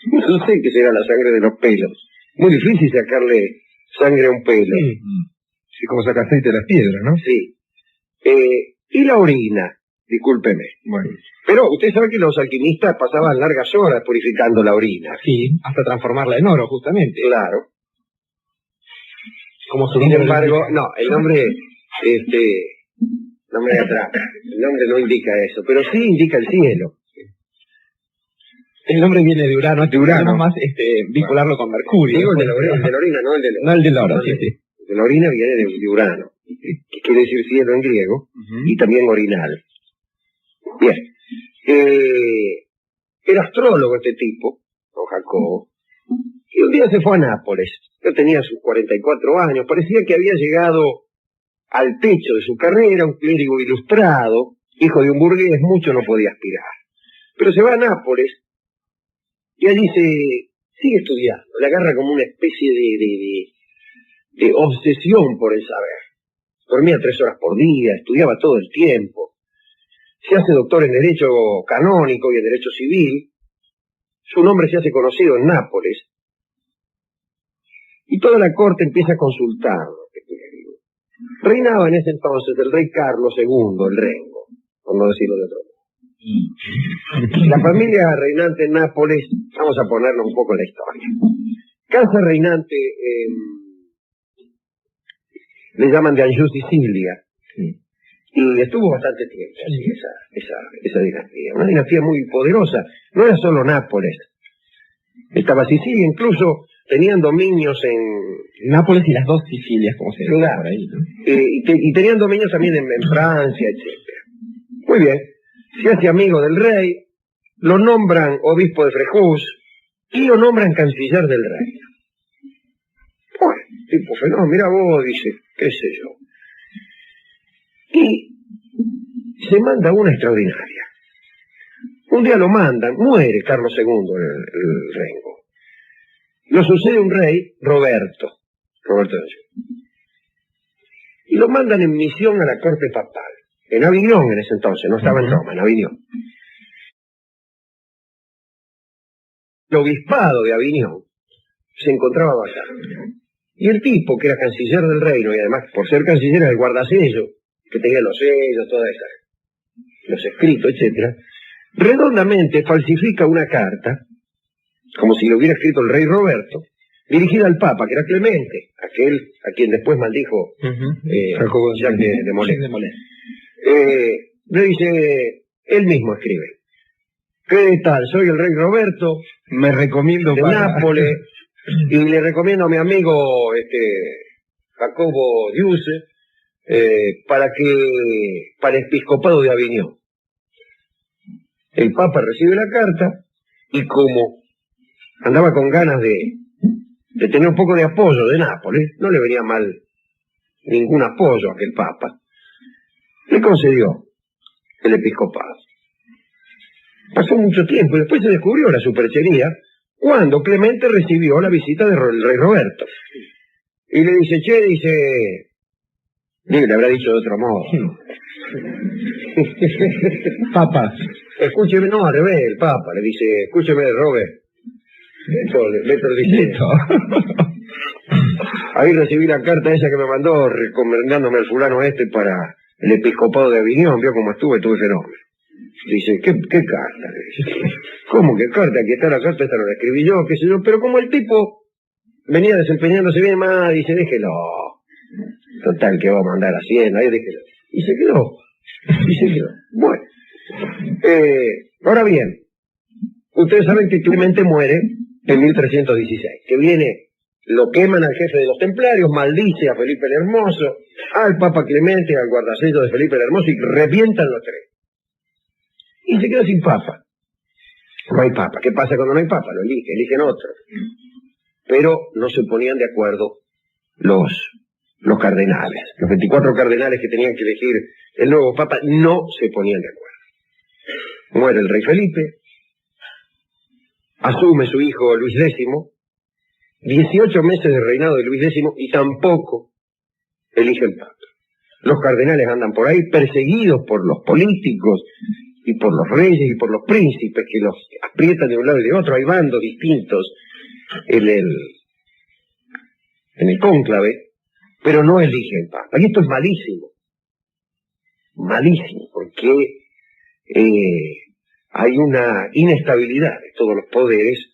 No sé qué será la sangre de los pelos. Muy difícil sacarle sangre a un pelo. Sí, como saca aceite de las piedras, ¿no? Sí. Y la orina, discúlpeme. Bueno. Pero usted sabe que los alquimistas pasaban largas horas purificando la orina. Sí, hasta transformarla en oro, justamente. Claro. Como su Sin embargo, no, el nombre, no me atrapa. El nombre no indica eso, pero sí indica el cielo. El nombre viene de Urano, Urano más vincularlo con Mercurio. Digo el de la orina, no el del oro. No el del oro, sí. El de la orina viene de Urano, que quiere decir cielo en griego, y también orinal. Bien. Era astrólogo este tipo, don Jacobo, y un día se fue a Nápoles. Yo tenía sus 44 años, parecía que había llegado al techo de su carrera, un clérigo ilustrado, hijo de un burgués, mucho no podía aspirar. Pero se va a Nápoles, y allí sigue estudiando, le agarra como una especie de obsesión por el saber. Dormía 3 horas por día, estudiaba todo el tiempo. Se hace doctor en Derecho Canónico y en Derecho Civil. Su nombre se hace conocido en Nápoles. Y toda la corte empieza a consultarlo. Reinaba en ese entonces el rey Carlos II, el Rengo, por no decirlo de otro modo. La familia reinante en Nápoles, vamos a ponerlo un poco en la historia. Casa reinante, le llaman de Anjou Sicilia, y estuvo bastante tiempo así, esa dinastía. Una dinastía muy poderosa, no era solo Nápoles, estaba Sicilia, incluso tenían dominios en Nápoles y las 2 Sicilias, como se llama por ahí, ¿no? y tenían dominios también en Francia, etc. Muy bien. se hace amigo del rey, lo nombran obispo de Frejus y lo nombran canciller del rey. Bueno, tipo fenómeno, mira vos, dice, qué sé yo. Y se manda una extraordinaria. Un día lo mandan, muere Carlos II, el Rengo. Lo sucede un rey, Roberto II. Y lo mandan en misión a la corte papal, en Aviñón en ese entonces, no estaba en Roma, en Aviñón. El obispado de Aviñón se encontraba vacante. Y el tipo, que era canciller del reino, y además por ser canciller era el guardasello, que tenía los sellos, toda esa, los escritos, etcétera, redondamente falsifica una carta, como si lo hubiera escrito el rey Roberto, dirigida al Papa, que era Clemente, aquel a quien después maldijo Jacques de Molay. Le dice, él mismo escribe, ¿qué tal? Soy el rey Roberto, me recomiendo de Nápoles, y le recomiendo a mi amigo Jacobo Diuse para el episcopado de Aviñón. El Papa recibe la carta y como andaba con ganas de tener un poco de apoyo de Nápoles, no le venía mal ningún apoyo a aquel Papa, le concedió el episcopado. Pasó mucho tiempo y después se descubrió la superchería cuando Clemente recibió la visita del rey Roberto. Y le dice, che, le habrá dicho de otro modo. Papa. Escúcheme, no, al revés, el Papa, le dice, escúcheme, Robert. Leto dice, ahí recibí la carta esa que me mandó recomendándome al fulano para el episcopado de Aviñón, vio cómo estuve fenómeno. Dice, ¿qué carta? ¿Cómo qué carta? Aquí está la carta, esta no la escribí yo, qué sé yo, pero como el tipo venía desempeñándose bien más, dice, déjelo. Total, que va a mandar haciendo, ahí déjelo. Y se quedó. Bueno. Ahora bien, ustedes saben que Clemente muere en 1316, que viene, lo queman al jefe de los templarios, maldice a Felipe el Hermoso, al Papa Clemente, al guardasello de Felipe el Hermoso, y revientan los tres. Y se queda sin Papa. No hay Papa. ¿Qué pasa cuando no hay Papa? Lo eligen otro. Pero no se ponían de acuerdo los cardenales. Los 24 cardenales que tenían que elegir el nuevo Papa no se ponían de acuerdo. Muere el rey Felipe, asume su hijo Luis X, 18 meses de reinado de Luis X y tampoco elige el Papa. Los cardenales andan por ahí perseguidos por los políticos y por los reyes y por los príncipes que los aprietan de un lado y de otro. Hay bandos distintos en el cónclave, pero no elige el Papa. Y esto es malísimo. Malísimo, porque hay una inestabilidad de todos los poderes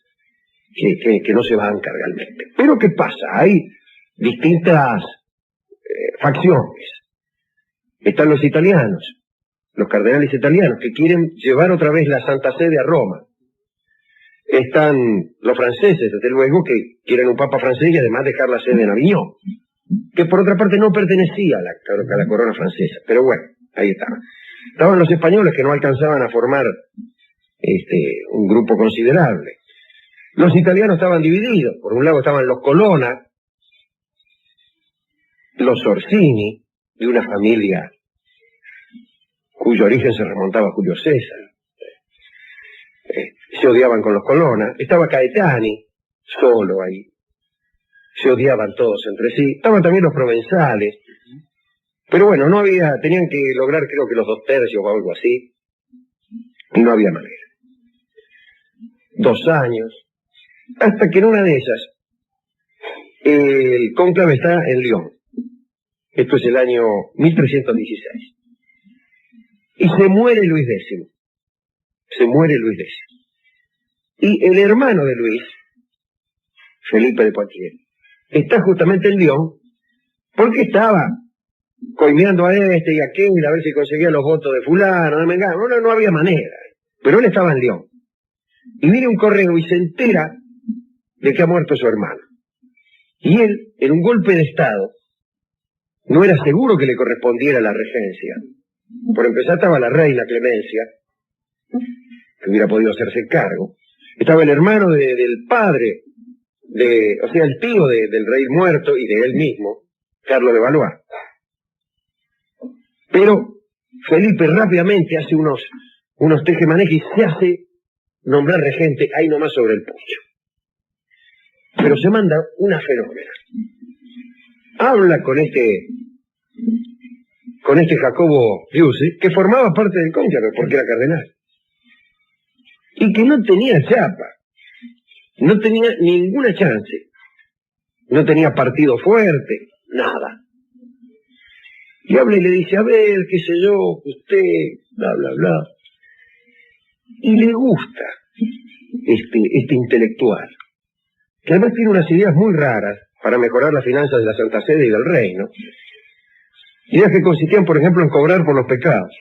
que no se banca realmente. Pero ¿qué pasa? Hay distintas facciones. Están los italianos, los cardenales italianos, que quieren llevar otra vez la Santa Sede a Roma. Están los franceses, desde luego, que quieren un papa francés y además dejar la sede en Aviñón, que por otra parte no pertenecía a la corona francesa. Pero bueno, ahí estaban. Estaban los españoles, que no alcanzaban a formar un grupo considerable. Los italianos estaban divididos. Por un lado estaban los Colonna, los Orsini, de una familia cuyo origen se remontaba a Julio César. Se odiaban con los Colonna. Estaba Caetani, solo ahí. Se odiaban todos entre sí. Estaban también los provenzales. Pero bueno, tenían que lograr creo que los 2/3 o algo así. Y no había manera. 2 años. Hasta que en una de esas, el cónclave está en Lyon. Esto es el año 1316. Y se muere Luis X. Y el hermano de Luis, Felipe de Poitiers, está justamente en Lyon porque estaba coimeando a este y a aquel a ver si conseguía los votos de fulano, no había manera. Pero él estaba en Lyon. Y viene un correo y se entera de que ha muerto su hermano. Y él, en un golpe de estado, no era seguro que le correspondiera la regencia. Por empezar estaba la reina Clemencia, que hubiera podido hacerse cargo. Estaba el hermano del padre, o sea, el tío del rey muerto y de él mismo, Carlos de Valois. Pero Felipe rápidamente hace unos tejemanejes y se hace nombrar regente ahí nomás sobre el pucho. Pero se manda una fenómena. Habla con este Jacobo Piusi, que formaba parte del cónclave porque era cardenal. Y que no tenía chapa. No tenía ninguna chance. No tenía partido fuerte, nada. Y habla y le dice, a ver, qué sé yo, usted, bla, bla, bla. Y le gusta este intelectual, que además tiene unas ideas muy raras para mejorar las finanzas de la Santa Sede y del reino. Ideas que consistían, por ejemplo, en cobrar por los pecados.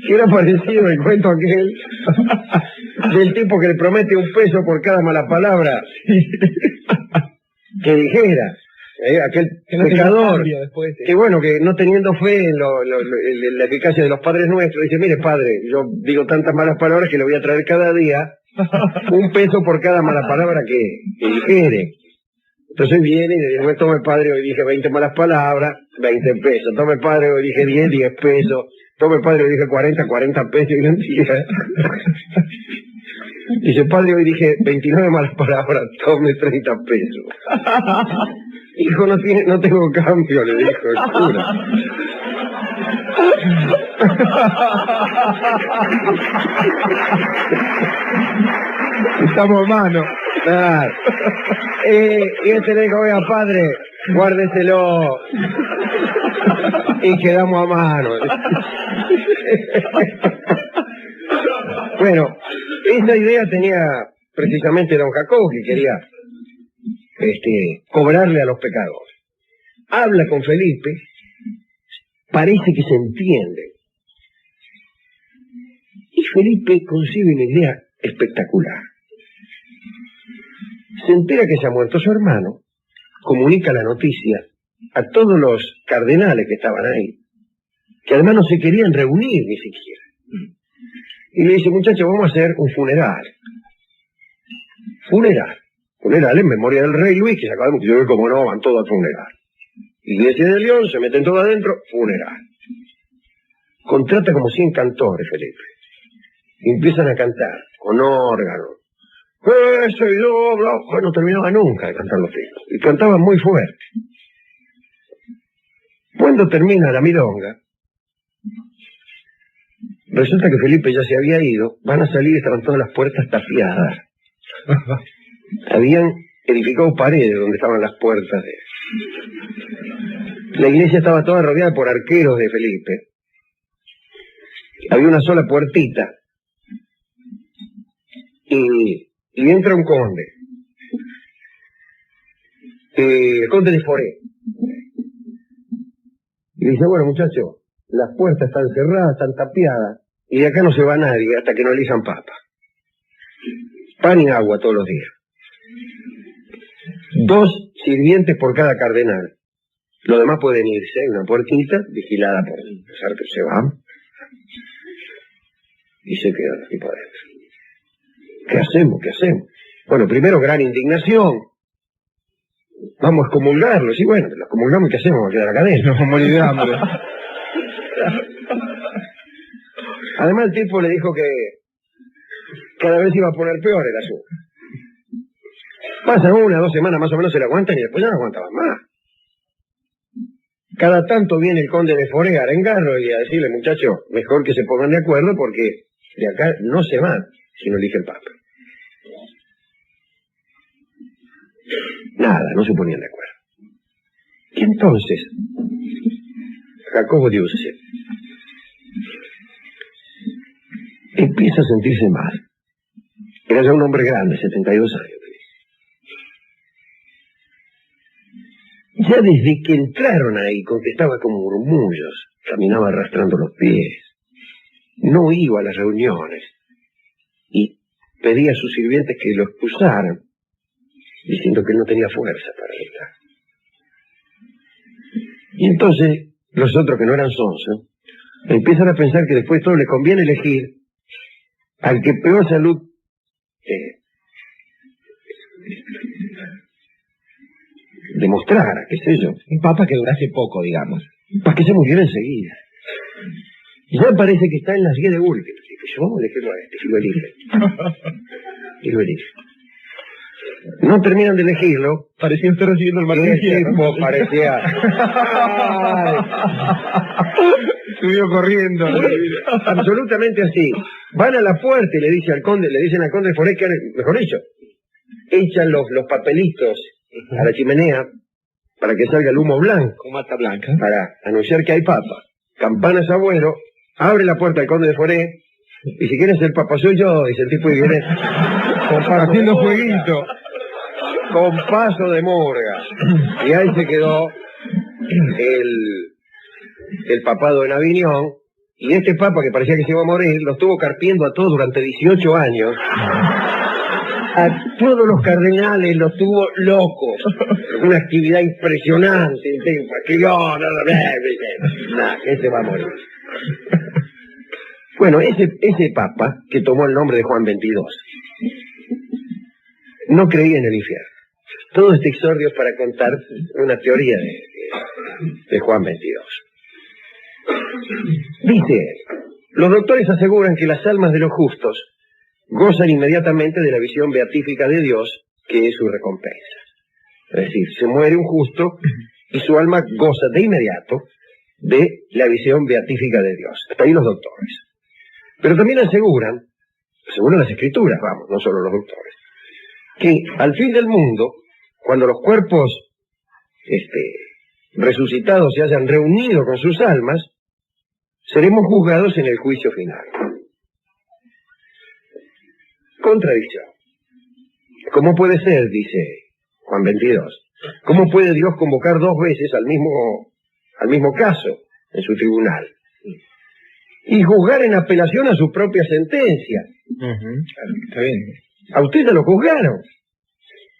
Que era parecido al cuento aquel del tipo que le promete un peso por cada mala palabra que dijera. Aquel que no pecador, que bueno, que no teniendo fe en la eficacia de los padres nuestros, dice, mire padre, yo digo tantas malas palabras que le voy a traer cada día un peso por cada mala palabra que dijere. Entonces viene y le dice, tome padre, hoy dije 20 malas palabras, 20 pesos, tome padre, hoy dije 10 pesos, tome padre, hoy dije 40 pesos, y no tira. Dice, padre, hoy dije 29 malas palabras, tome 30 pesos. Hijo, no tengo cambio, le dijo el cura. Estamos hermanos. Claro. Y este le dijo, oiga, padre, guárdeselo. Y quedamos a mano. Bueno, esa idea tenía precisamente don Jacobo, que quería cobrarle a los pecadores. Habla con Felipe, parece que se entiende. Y Felipe concibe una idea espectacular. Se entera que se ha muerto su hermano, comunica la noticia a todos los cardenales que estaban ahí, que además no se querían reunir ni siquiera. Y le dice, muchachos, vamos a hacer un funeral. Funeral en memoria del rey Luis, que se acaba de morir. Yo veo como no, van todos al funeral. Iglesia de León, se meten todos adentro, funeral. Contrata como 100 cantores, Felipe. Y empiezan a cantar, con órgano. Ese yo, bla. No terminaba nunca de cantar los hijos. Y cantaban muy fuerte. Cuando termina la milonga, resulta que Felipe ya se había ido, van a salir y estaban todas las puertas tapiadas. Habían edificado paredes donde estaban las puertas de... La iglesia estaba toda rodeada por arqueros de Felipe. Había una sola puertita. Y entra un conde. El conde de Foré. Y dice, bueno, muchachos, las puertas están cerradas, están tapiadas, y de acá no se va nadie hasta que no elijan papa. Pan y agua todos los días. 2 sirvientes por cada cardenal. Los demás pueden irse, hay una puertita vigilada por los arqueros, se van. Y se quedan aquí para adentro. ¿Qué hacemos? Bueno, primero gran indignación. Vamos a excomulgarlos. Y bueno, los excomulgamos, ¿qué hacemos? Vamos a quedar acá adentro. Nos vamos a morir de hambre. Además el tipo le dijo que cada vez iba a poner peor el asunto. Pasan 1 o 2 semanas más o menos, se le aguantan y después ya no aguantaban más. Cada tanto viene el conde de Foré a arengarlo y a decirle, muchachos, mejor que se pongan de acuerdo porque de acá no se van si no elige el papa. Nada, no se ponían de acuerdo. Y entonces, Jacobo Diusse empieza a sentirse mal. Era ya un hombre grande, 72 años. Ya desde que entraron ahí, contestaba con murmullos, caminaba arrastrando los pies, no iba a las reuniones y pedía a sus sirvientes que lo excusaran, diciendo que no tenía fuerza para estar. Y entonces los otros que no eran sonsos empiezan a pensar que después todo les conviene elegir al que peor salud demostrara, qué sé yo. Un papa que durase poco, digamos. Para que se muriera enseguida. Y ya parece que está en las 10 de última. Yo vamos a elegirlo a este, y lo elige. Y lo elige. No terminan de elegirlo. Parecía estar recibiendo el martillo. Parecía. Subió corriendo. Absolutamente así. Van a la puerta y le dicen al conde de Forés que, mejor dicho, echan los papelitos a la chimenea para que salga el humo blanco. Con mata blanca. Para anunciar que hay papa. Campanas abuelo, abre la puerta al conde de Forés, y si quieres ser papa soy yo, dice el tipo, y viene haciendo jueguito. Con paso de morga. Y ahí se quedó el papado en Aviñón, y este papa que parecía que se iba a morir, lo estuvo carpiendo a todos durante 18 años. A todos los cardenales los tuvo locos. Una actividad impresionante. Que se va a morir. Bueno, ese papa, que tomó el nombre de Juan XXII, no creía en el infierno. Todo este exordio es para contar una teoría de Juan XXII. Dice él, los doctores aseguran que las almas de los justos gozan inmediatamente de la visión beatífica de Dios, que es su recompensa. Es decir, se muere un justo y su alma goza de inmediato de la visión beatífica de Dios. Hasta ahí los doctores. Pero también aseguran, según las escrituras, vamos, no solo los doctores, que al fin del mundo, cuando los cuerpos resucitados se hayan reunido con sus almas, seremos juzgados en el juicio final. Contradicción. ¿Cómo puede ser, dice Juan 22, cómo puede Dios convocar 2 veces al mismo caso en su tribunal y juzgar en apelación a su propia sentencia? Está bien. A usted ya lo juzgaron,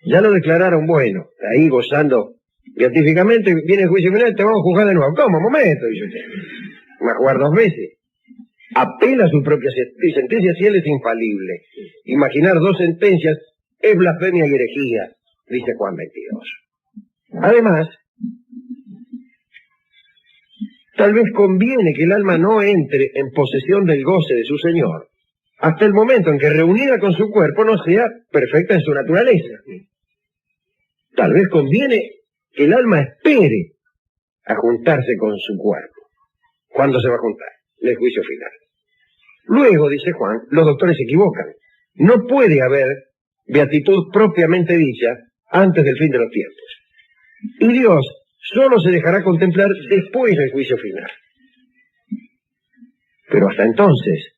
ya lo declararon bueno, ahí gozando beatíficamente, viene el juicio final, te vamos a juzgar de nuevo. ¿Cómo? Momento, dice usted. Va a jugar 2 veces. Apela a su propia sentencia si él es infalible. Imaginar 2 sentencias es blasfemia y herejía, dice Juan 22. Además, tal vez conviene que el alma no entre en posesión del goce de su Señor hasta el momento en que reunida con su cuerpo no sea perfecta en su naturaleza. Tal vez conviene que el alma espere a juntarse con su cuerpo. ¿Cuándo se va a juntar? En el juicio final. Luego, dice Juan, los doctores se equivocan. No puede haber beatitud propiamente dicha antes del fin de los tiempos. Y Dios solo se dejará contemplar después del juicio final. Pero hasta entonces,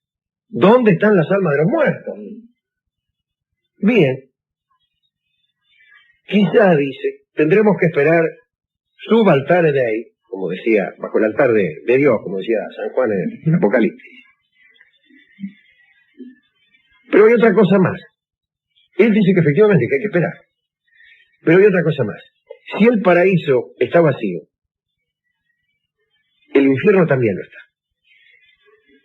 ¿dónde están las almas de los muertos? Bien, quizá, dice, tendremos que esperar subaltare Dei, como decía, bajo el altar de Dios, como decía San Juan en el Apocalipsis. Pero hay otra cosa más. Él dice que efectivamente que hay que esperar. Pero hay otra cosa más. Si el paraíso está vacío, el infierno también lo está.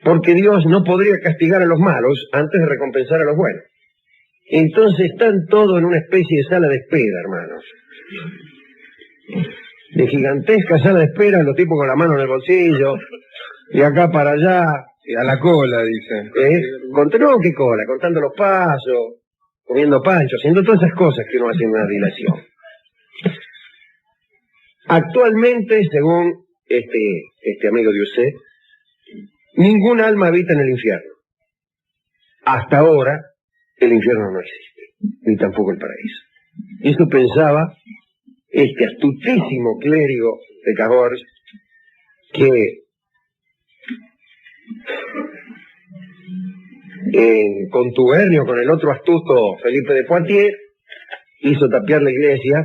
Porque Dios no podría castigar a los malos antes de recompensar a los buenos. Entonces están todos en una especie de sala de espera, hermanos. De gigantesca sala de espera, los tipos con la mano en el bolsillo, de acá para allá. Y a la cola, dicen. No, ¿qué cola? Contando los pasos, comiendo pancho, haciendo todas esas cosas que uno hace en una dilación. Actualmente, según este amigo de usted, ningún alma habita en el infierno. Hasta ahora, el infierno no existe, ni tampoco el paraíso. Eso pensaba este astutísimo clérigo de Cahors, que en contubernio con el otro astuto Felipe de Poitiers, hizo tapiar la iglesia,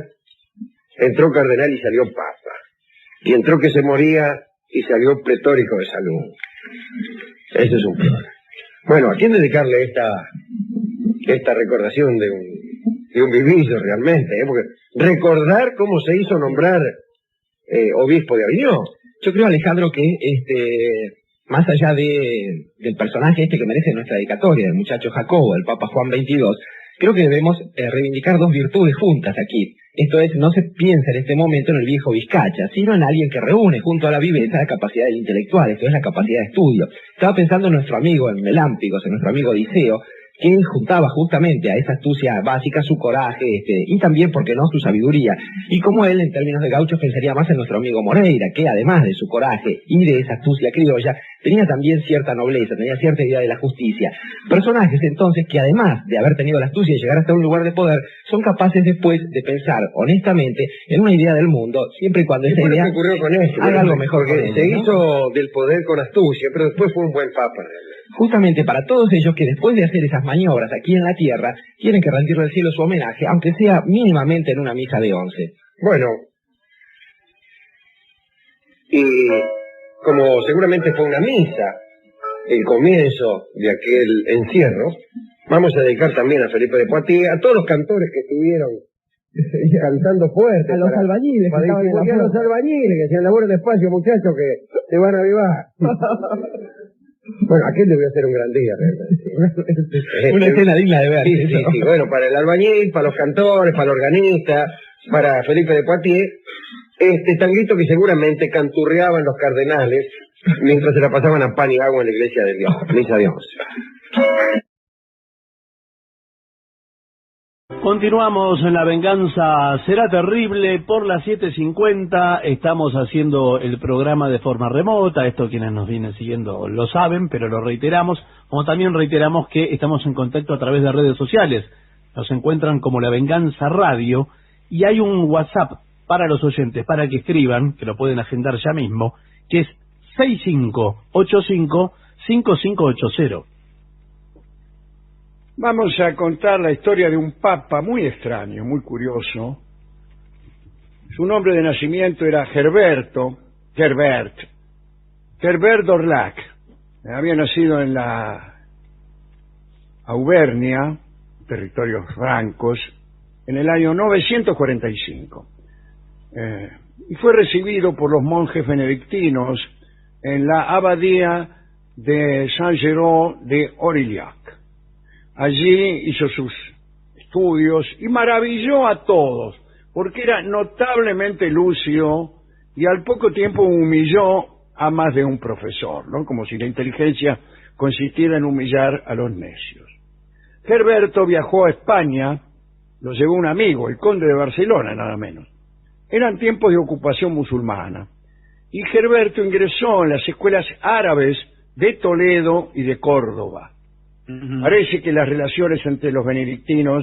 entró cardenal y salió papa, y entró que se moría y salió pletórico de salud. Ese es un problema. Bueno, ¿a quién dedicarle esta recordación de un vivillo realmente? Porque recordar cómo se hizo nombrar obispo de Aviñón. Yo creo, Alejandro, que más allá del personaje este que merece nuestra dedicatoria, el muchacho Jacobo, el Papa Juan XXII, creo que debemos reivindicar dos virtudes juntas aquí. Esto es, no se piensa en este momento en el viejo Vizcacha, sino en alguien que reúne junto a la viveza la capacidad del intelectual, esto es la capacidad de estudio. Estaba pensando en nuestro amigo, en Melámpicos, en nuestro amigo Odiseo, que juntaba justamente a esa astucia básica su coraje, y también, ¿por qué no?, su sabiduría. Y como él, en términos de gauchos, pensaría más en nuestro amigo Moreira, que además de su coraje y de esa astucia criolla, tenía también cierta nobleza, tenía cierta idea de la justicia. Personajes, entonces, que además de haber tenido la astucia y llegar hasta un lugar de poder, son capaces después de pensar honestamente en una idea del mundo, siempre y cuando esa idea ocurrió con esto, haga algo mejor con porque ellos, se ¿no? hizo del poder con astucia, pero después fue un buen papa realmente. Justamente para todos ellos que después de hacer esas maniobras aquí en la tierra, tienen que rendirle al cielo su homenaje, aunque sea mínimamente en una misa de 11. Bueno, y como seguramente fue una misa, el comienzo de aquel encierro, vamos a dedicar también a Felipe de Poitiers, a todos los cantores que estuvieron cantando fuerte. A los albañiles que estaban en la a los albañiles que hacían labores despacio, muchachos, que te van a avivar. Bueno, aquel debió ser un gran día, realmente. Una escena digna de ver. Sí, sí, sí. Bueno, para el albañil, para los cantores, para el organista, para Felipe de Poitiers, este tanguito que seguramente canturreaban los cardenales mientras se la pasaban a pan y agua en la iglesia de Dios, misa de 11. Continuamos en La Venganza Será Terrible por las 7:50. Estamos haciendo el programa de forma remota. Esto quienes nos vienen siguiendo lo saben, pero lo reiteramos. Como también reiteramos que estamos en contacto a través de redes sociales. Nos encuentran como La Venganza Radio y hay un WhatsApp para los oyentes, para que escriban, que lo pueden agendar ya mismo, que es 6585-5580. Vamos a contar la historia de un papa muy extraño, muy curioso. Su nombre de nacimiento era Herbert Dorlac. Había nacido en la Auvernia, territorios francos, en el año 945. Y fue recibido por los monjes benedictinos en la abadía de Saint-Géraud de Aurillac. Allí hizo sus estudios y maravilló a todos, porque era notablemente lúcido y al poco tiempo humilló a más de un profesor, ¿no? Como si la inteligencia consistiera en humillar a los necios. Herberto viajó a España, lo llevó un amigo, el conde de Barcelona, nada menos. Eran tiempos de ocupación musulmana, y Herberto ingresó en las escuelas árabes de Toledo y de Córdoba. Parece que las relaciones entre los benedictinos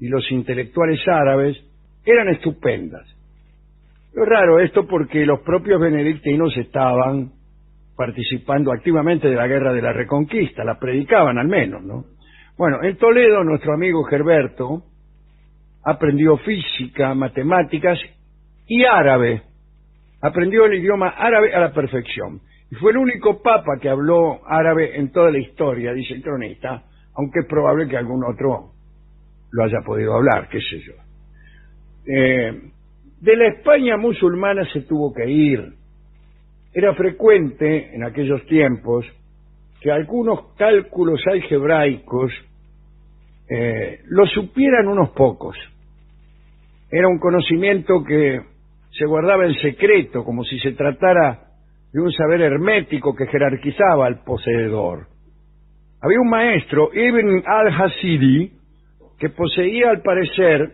y los intelectuales árabes eran estupendas. Lo raro esto porque los propios benedictinos estaban participando activamente de la guerra de la Reconquista, la predicaban al menos, ¿no? Bueno, en Toledo nuestro amigo Herberto aprendió física, matemáticas y árabe. Aprendió el idioma árabe a la perfección. Y fue el único papa que habló árabe en toda la historia, dice el cronista, aunque es probable que algún otro lo haya podido hablar, qué sé yo. De la España musulmana se tuvo que ir. Era frecuente en aquellos tiempos que algunos cálculos algebraicos lo supieran unos pocos. Era un conocimiento que se guardaba en secreto, como si se tratara de un saber hermético que jerarquizaba al poseedor. Había un maestro, Ibn al-Hasidi, que poseía al parecer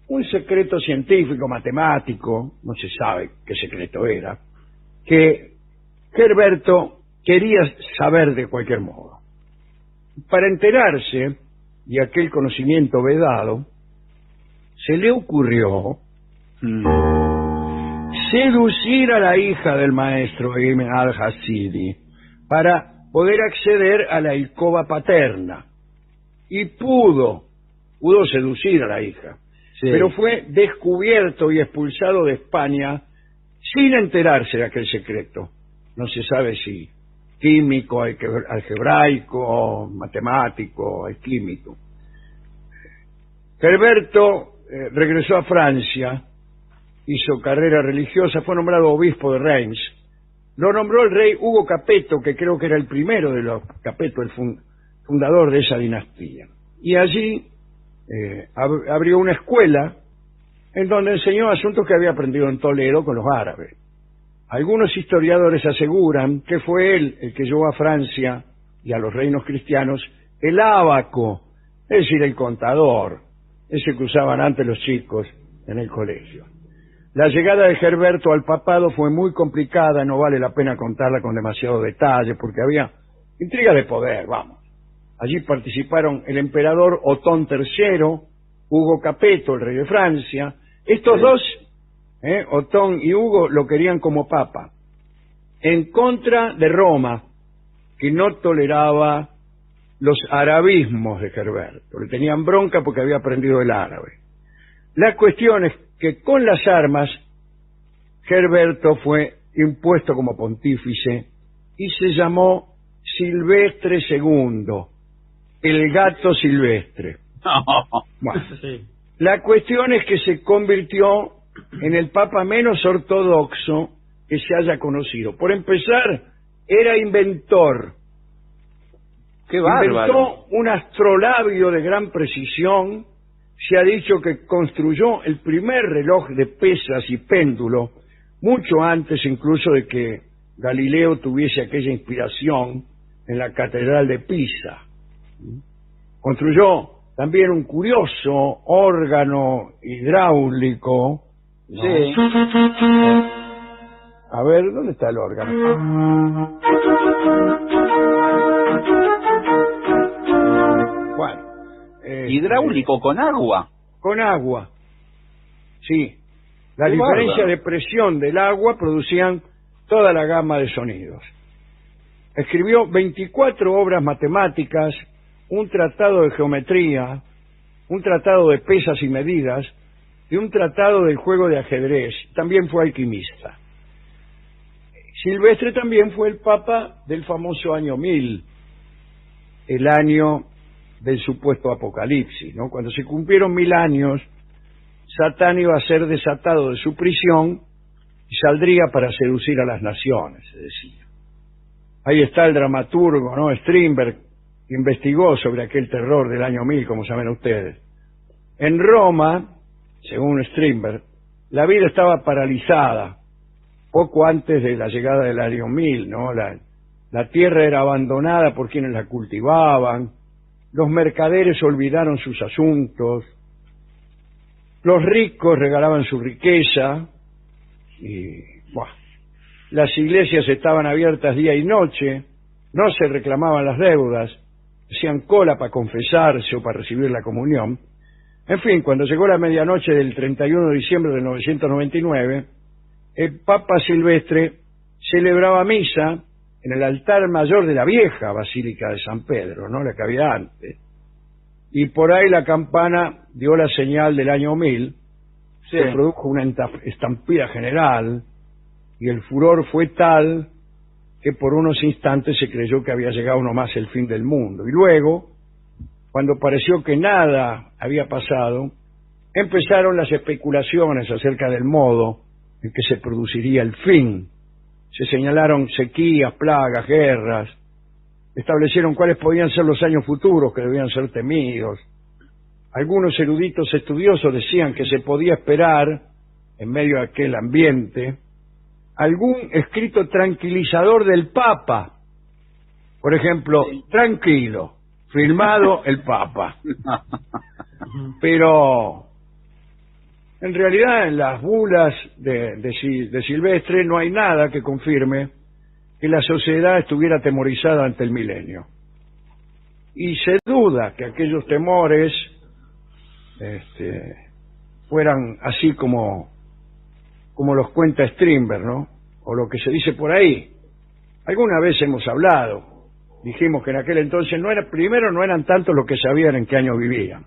un secreto científico, matemático, no se sabe qué secreto era, que Herberto quería saber de cualquier modo. Para enterarse de aquel conocimiento vedado, se le ocurrió seducir a la hija del maestro Ibn al-Hasidi para poder acceder a la alcoba paterna. Y pudo seducir a la hija. Sí. Pero fue descubierto y expulsado de España sin enterarse de aquel secreto. No se sabe si químico, algebraico, matemático, químico. Herberto regresó a Francia, hizo carrera religiosa, fue nombrado obispo de Reims lo nombró el rey Hugo Capeto, que creo que era el primero de los Capeto, el fundador de esa dinastía. Y allí abrió una escuela en donde enseñó asuntos que había aprendido en Toledo con los árabes. Algunos historiadores aseguran que fue él el que llevó a Francia y a los reinos cristianos el ábaco, es decir, el contador, ese que usaban antes los chicos en el colegio. La llegada de Gerberto al papado fue muy complicada, no vale la pena contarla con demasiado detalle, porque había intriga de poder, vamos. Allí participaron el emperador Otón III, Hugo Capeto, el rey de Francia. Estos dos, Otón y Hugo, lo querían como papa, en contra de Roma, que no toleraba los arabismos de Gerberto. Le tenían bronca porque había aprendido el árabe. La cuestión es que con las armas, Gerberto fue impuesto como pontífice y se llamó Silvestre II, el gato silvestre. Bueno, la cuestión es que se convirtió en el papa menos ortodoxo que se haya conocido. Por empezar, era inventor. ¡Qué bárbaro! Inventó un astrolabio de gran precisión. Se ha dicho que construyó el primer reloj de pesas y péndulo, mucho antes incluso de que Galileo tuviese aquella inspiración en la Catedral de Pisa. Construyó también un curioso órgano hidráulico, ¿no? Sí. A ver, ¿dónde está el órgano? Bueno. Hidráulico con agua. Con agua. Sí. La diferencia de presión del agua producían toda la gama de sonidos. Escribió 24 obras matemáticas, un tratado de geometría, un tratado de pesas y medidas y un tratado del juego de ajedrez. También fue alquimista. Silvestre también fue el papa del famoso año 1000, el año del supuesto apocalipsis, ¿no? Cuando se cumplieron 1000 años, Satán iba a ser desatado de su prisión y saldría para seducir a las naciones, se decía. Ahí está el dramaturgo, ¿no? Strindberg investigó sobre aquel terror del año 1000, como saben ustedes. En Roma, según Strindberg, la vida estaba paralizada poco antes de la llegada del año 1000, ¿no? La tierra era abandonada por quienes la cultivaban, los mercaderes olvidaron sus asuntos, los ricos regalaban su riqueza y las iglesias estaban abiertas día y noche, no se reclamaban las deudas, hacían cola para confesarse o para recibir la comunión. En fin, cuando llegó la medianoche del 31 de diciembre de 999, el Papa Silvestre celebraba misa en el altar mayor de la vieja Basílica de San Pedro, ¿no? La que había antes. Y por ahí la campana dio la señal del año 1000, se produjo una estampida general, y el furor fue tal que por unos instantes se creyó que había llegado nomás el fin del mundo. Y luego, cuando pareció que nada había pasado, empezaron las especulaciones acerca del modo en que se produciría el fin. Se señalaron sequías, plagas, guerras, establecieron cuáles podían ser los años futuros que debían ser temidos. Algunos eruditos estudiosos decían que se podía esperar, en medio de aquel ambiente, algún escrito tranquilizador del Papa. Por ejemplo, tranquilo, firmado el Papa. Pero en realidad en las bulas de Silvestre no hay nada que confirme que la sociedad estuviera atemorizada ante el milenio. Y se duda que aquellos temores fueran así como los cuenta Strindberg, ¿no? O lo que se dice por ahí. Alguna vez hemos hablado, dijimos que en aquel entonces no eran tantos los que sabían en qué año vivían,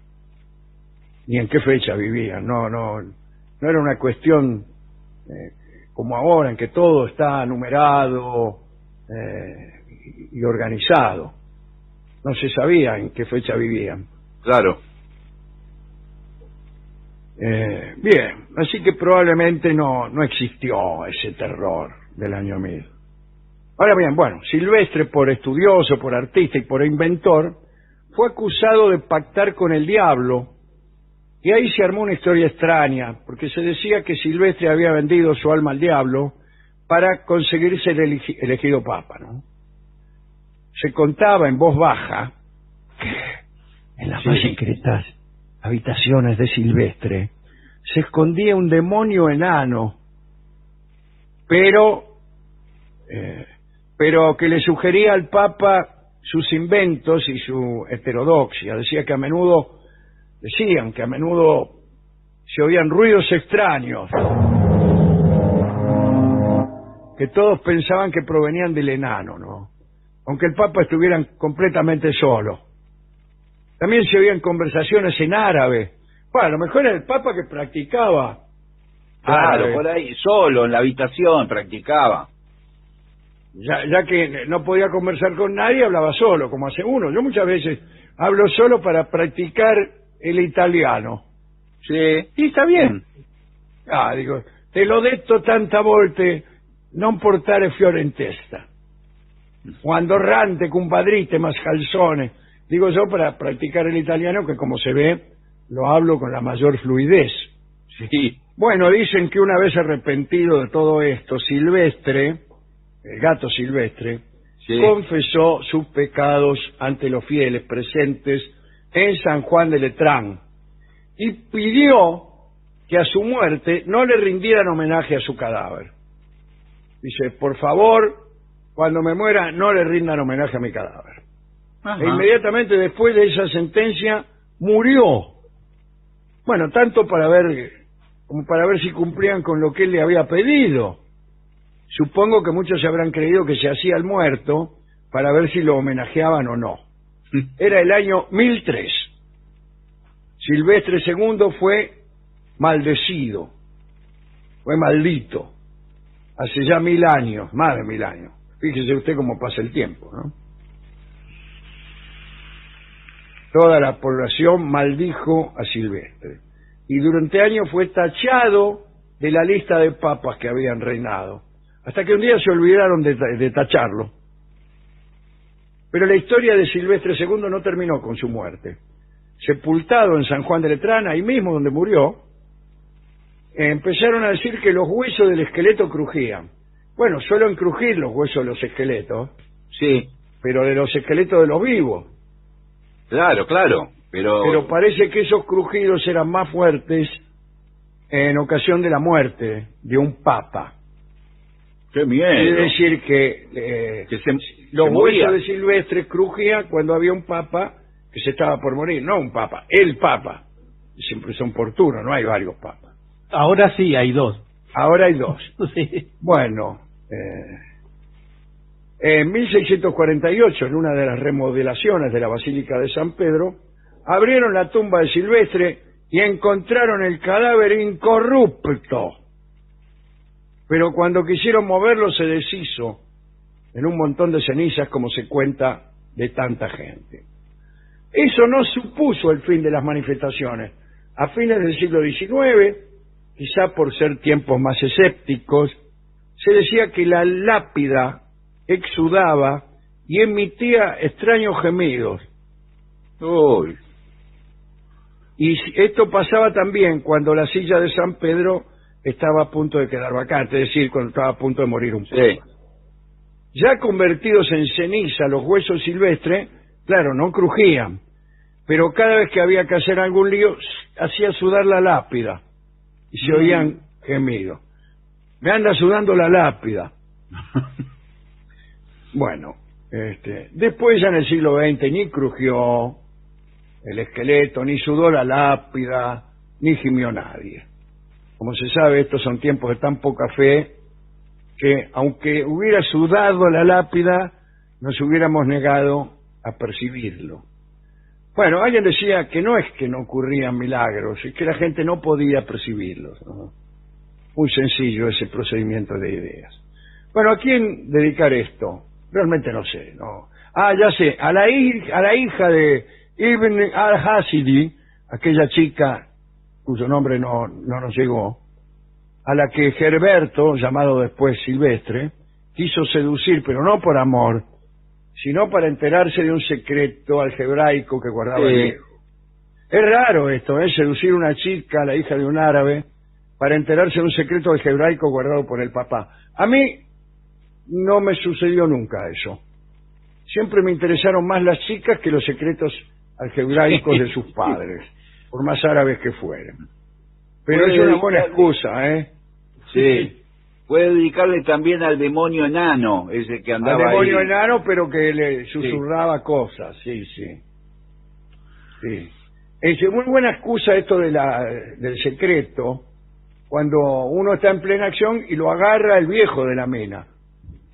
ni en qué fecha vivían. No era una cuestión como ahora, en que todo está numerado y organizado. No se sabía en qué fecha vivían. Claro. Bien, así que probablemente no existió ese terror del año 1000. Ahora bien, bueno, Silvestre, por estudioso, por artista y por inventor, fue acusado de pactar con el diablo. Y ahí se armó una historia extraña, porque se decía que Silvestre había vendido su alma al diablo para conseguir ser elegido papa, ¿no? Se contaba en voz baja que en las más secretas habitaciones de Silvestre se escondía un demonio enano, pero que le sugería al papa sus inventos y su heterodoxia. Decían que a menudo se oían ruidos extraños, que todos pensaban que provenían del enano, ¿no? Aunque el papa estuviera completamente solo. También se oían conversaciones en árabe. Bueno, a lo mejor era el papa que practicaba. Claro, por ahí, solo, en la habitación, practicaba. Ya que no podía conversar con nadie, hablaba solo, como hace uno. Yo muchas veces hablo solo para practicar el italiano. Sí, y está bien. Digo, te lo detto tanta volte, non portare fiore in testa. Quando rante, compadrite, más calzone. Digo yo para practicar el italiano, que como se ve, lo hablo con la mayor fluidez. Sí. Bueno, dicen que una vez arrepentido de todo esto, Silvestre, el gato Silvestre, sí, confesó sus pecados ante los fieles presentes en San Juan de Letrán y pidió que a su muerte no le rindieran homenaje a su cadáver. Dice, por favor, cuando me muera, no le rindan homenaje a mi cadáver. Ajá. E inmediatamente después de esa sentencia, murió. Bueno, tanto como para ver si cumplían con lo que él le había pedido. Supongo que muchos se habrán creído que se hacía el muerto para ver si lo homenajeaban o no. Era el año 1003. Silvestre II fue maldecido, fue maldito, hace ya 1000 años, más de 1000 años. Fíjese usted cómo pasa el tiempo, ¿no? Toda la población maldijo a Silvestre y durante años fue tachado de la lista de papas que habían reinado, hasta que un día se olvidaron de tacharlo. Pero la historia de Silvestre II no terminó con su muerte. Sepultado en San Juan de Letrán, ahí mismo donde murió, empezaron a decir que los huesos del esqueleto crujían. Bueno, suelen crujir los huesos de los esqueletos. Sí. Pero de los esqueletos de los vivos. Claro, Pero parece que esos crujidos eran más fuertes en ocasión de la muerte de un papa. ¡Qué miedo! Quiere decir que los huesos de Silvestre crujían cuando había un papa que se estaba por morir. No un papa, el papa. Siempre son por turno, no hay varios papas. Ahora sí, hay dos. Ahora hay dos. Sí. Bueno, en 1648, en una de las remodelaciones de la Basílica de San Pedro, abrieron la tumba de Silvestre y encontraron el cadáver incorrupto. Pero cuando quisieron moverlo se deshizo en un montón de cenizas, como se cuenta de tanta gente. Eso no supuso el fin de las manifestaciones. A fines del siglo XIX, quizá por ser tiempos más escépticos, se decía que la lápida exudaba y emitía extraños gemidos. Uy. Y esto pasaba también cuando la silla de San Pedro estaba a punto de quedar vacante, es decir, cuando estaba a punto de morir un papa. Sí. Ya convertidos en ceniza los huesos silvestres, claro, no crujían, pero cada vez que había que hacer algún lío, hacía sudar la lápida y se oían gemidos. Me anda sudando la lápida. Bueno, después ya en el siglo XX ni crujió el esqueleto, ni sudó la lápida, ni gimió nadie. Como se sabe, estos son tiempos de tan poca fe que, aunque hubiera sudado la lápida, nos hubiéramos negado a percibirlo. Bueno, alguien decía que no es que no ocurrían milagros, es que la gente no podía percibirlos, ¿no? Muy sencillo ese procedimiento de ideas. Bueno, ¿a quién dedicar esto? Realmente no sé, ¿no? Ya sé, a la hija de Ibn al-Hasidi, aquella chica cuyo nombre no nos llegó, a la que Gerberto, llamado después Silvestre, quiso seducir, pero no por amor, sino para enterarse de un secreto algebraico que guardaba el viejo. Es raro esto, seducir a una chica, la hija de un árabe, para enterarse de un secreto algebraico guardado por el papá. A mí no me sucedió nunca eso. Siempre me interesaron más las chicas que los secretos algebraicos de sus padres, por más árabes que fueran. Pero es una buena excusa, ¿eh? Sí. Puede dedicarle también al demonio enano, ese que andaba al demonio ahí. enano, pero que le susurraba cosas, sí. Es muy buena excusa esto de del secreto, cuando uno está en plena acción y lo agarra el viejo de la mena.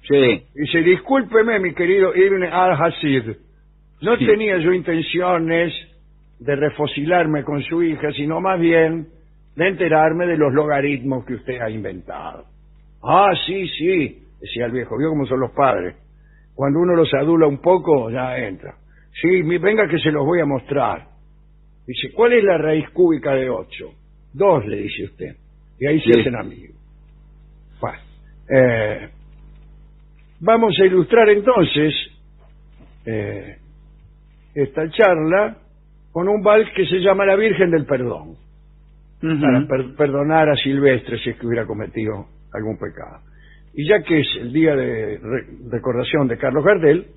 Sí. Dice, discúlpeme, mi querido Ibn al-Hasid, no tenía yo intenciones de refocilarme con su hija, sino más bien de enterarme de los logaritmos que usted ha inventado. Ah, sí, decía el viejo, vio cómo son los padres. Cuando uno los adula un poco, ya entra. Sí, venga que se los voy a mostrar. Dice, ¿cuál es la raíz cúbica de 8? 2, le dice usted. Y ahí se hacen amigos. Bueno, vamos a ilustrar entonces esta charla con un vals que se llama La Virgen del Perdón, para perdonar a Silvestre si es que hubiera cometido algún pecado. Y ya que es el día de recordación de Carlos Gardel,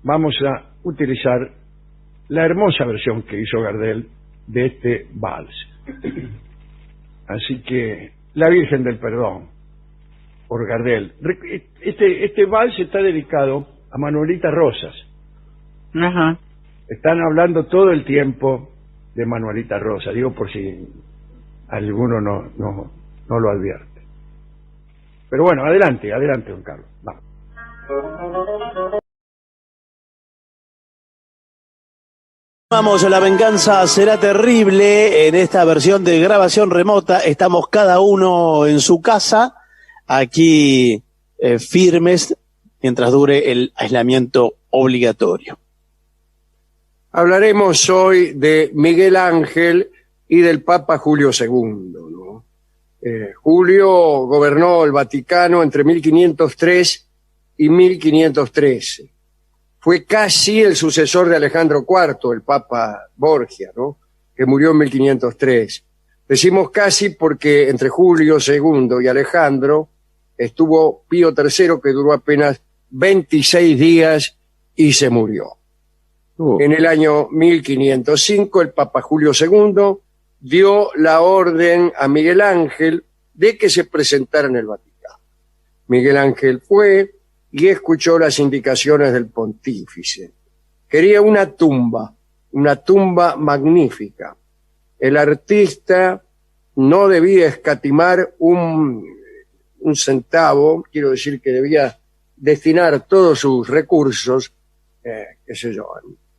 vamos a utilizar la hermosa versión que hizo Gardel de este vals. Así que, La Virgen del Perdón, por Gardel. Este vals está dedicado a Manuelita Rosas. Ajá. Están hablando todo el tiempo de Manuelita Rosas, digo por si alguno no lo advierte. Pero bueno, adelante, don Carlos. Vamos. Vamos, La venganza será terrible. En esta versión de grabación remota estamos cada uno en su casa, aquí firmes mientras dure el aislamiento obligatorio. Hablaremos hoy de Miguel Ángel y del Papa Julio II, ¿no? Julio gobernó el Vaticano entre 1503 y 1513. Fue casi el sucesor de Alejandro IV, el Papa Borgia, ¿no?, que murió en 1503. Decimos casi porque entre Julio II y Alejandro estuvo Pío III, que duró apenas 26 días y se murió. En el año 1505, el Papa Julio II dio la orden a Miguel Ángel de que se presentara en el Vaticano. Miguel Ángel fue y escuchó las indicaciones del pontífice. Quería una tumba magnífica. El artista no debía escatimar un centavo, quiero decir que debía destinar todos sus recursos, qué sé yo,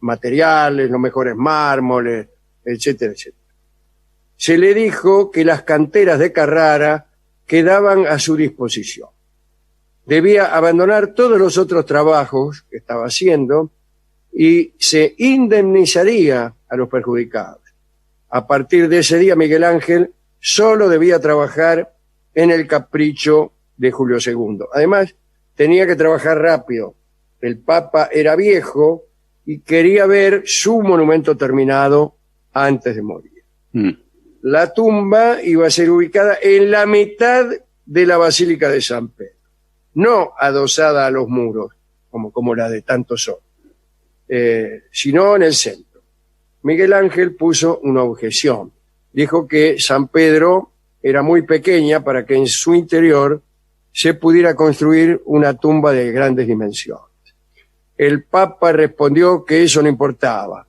materiales, los mejores mármoles, etcétera, etcétera. Se le dijo que las canteras de Carrara quedaban a su disposición. Debía abandonar todos los otros trabajos que estaba haciendo y se indemnizaría a los perjudicados. A partir de ese día, Miguel Ángel solo debía trabajar en el capricho de Julio II. Además, tenía que trabajar rápido. El Papa era viejo y quería ver su monumento terminado antes de morir. La tumba iba a ser ubicada en la mitad de la Basílica de San Pedro, no adosada a los muros, como la de tantos otros, sino en el centro. Miguel Ángel puso una objeción. Dijo que San Pedro era muy pequeña para que en su interior se pudiera construir una tumba de grandes dimensiones. El Papa respondió que eso no importaba,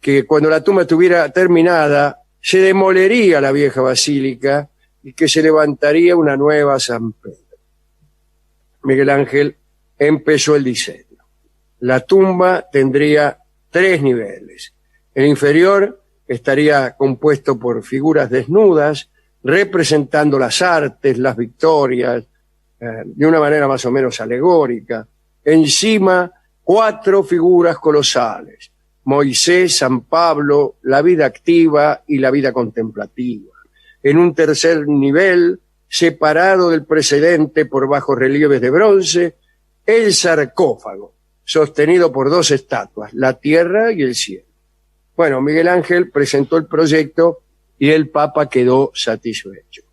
que cuando la tumba estuviera terminada se demolería la vieja basílica y que se levantaría una nueva San Pedro. Miguel Ángel empezó el diseño. La tumba tendría 3 niveles. El inferior estaría compuesto por figuras desnudas representando las artes, las victorias, de una manera más o menos alegórica. Encima, 4 figuras colosales: Moisés, San Pablo, la vida activa y la vida contemplativa. En un tercer nivel, separado del precedente por bajorrelieves de bronce, el sarcófago, sostenido por dos estatuas, la tierra y el cielo. Bueno, Miguel Ángel presentó el proyecto y el Papa quedó satisfecho.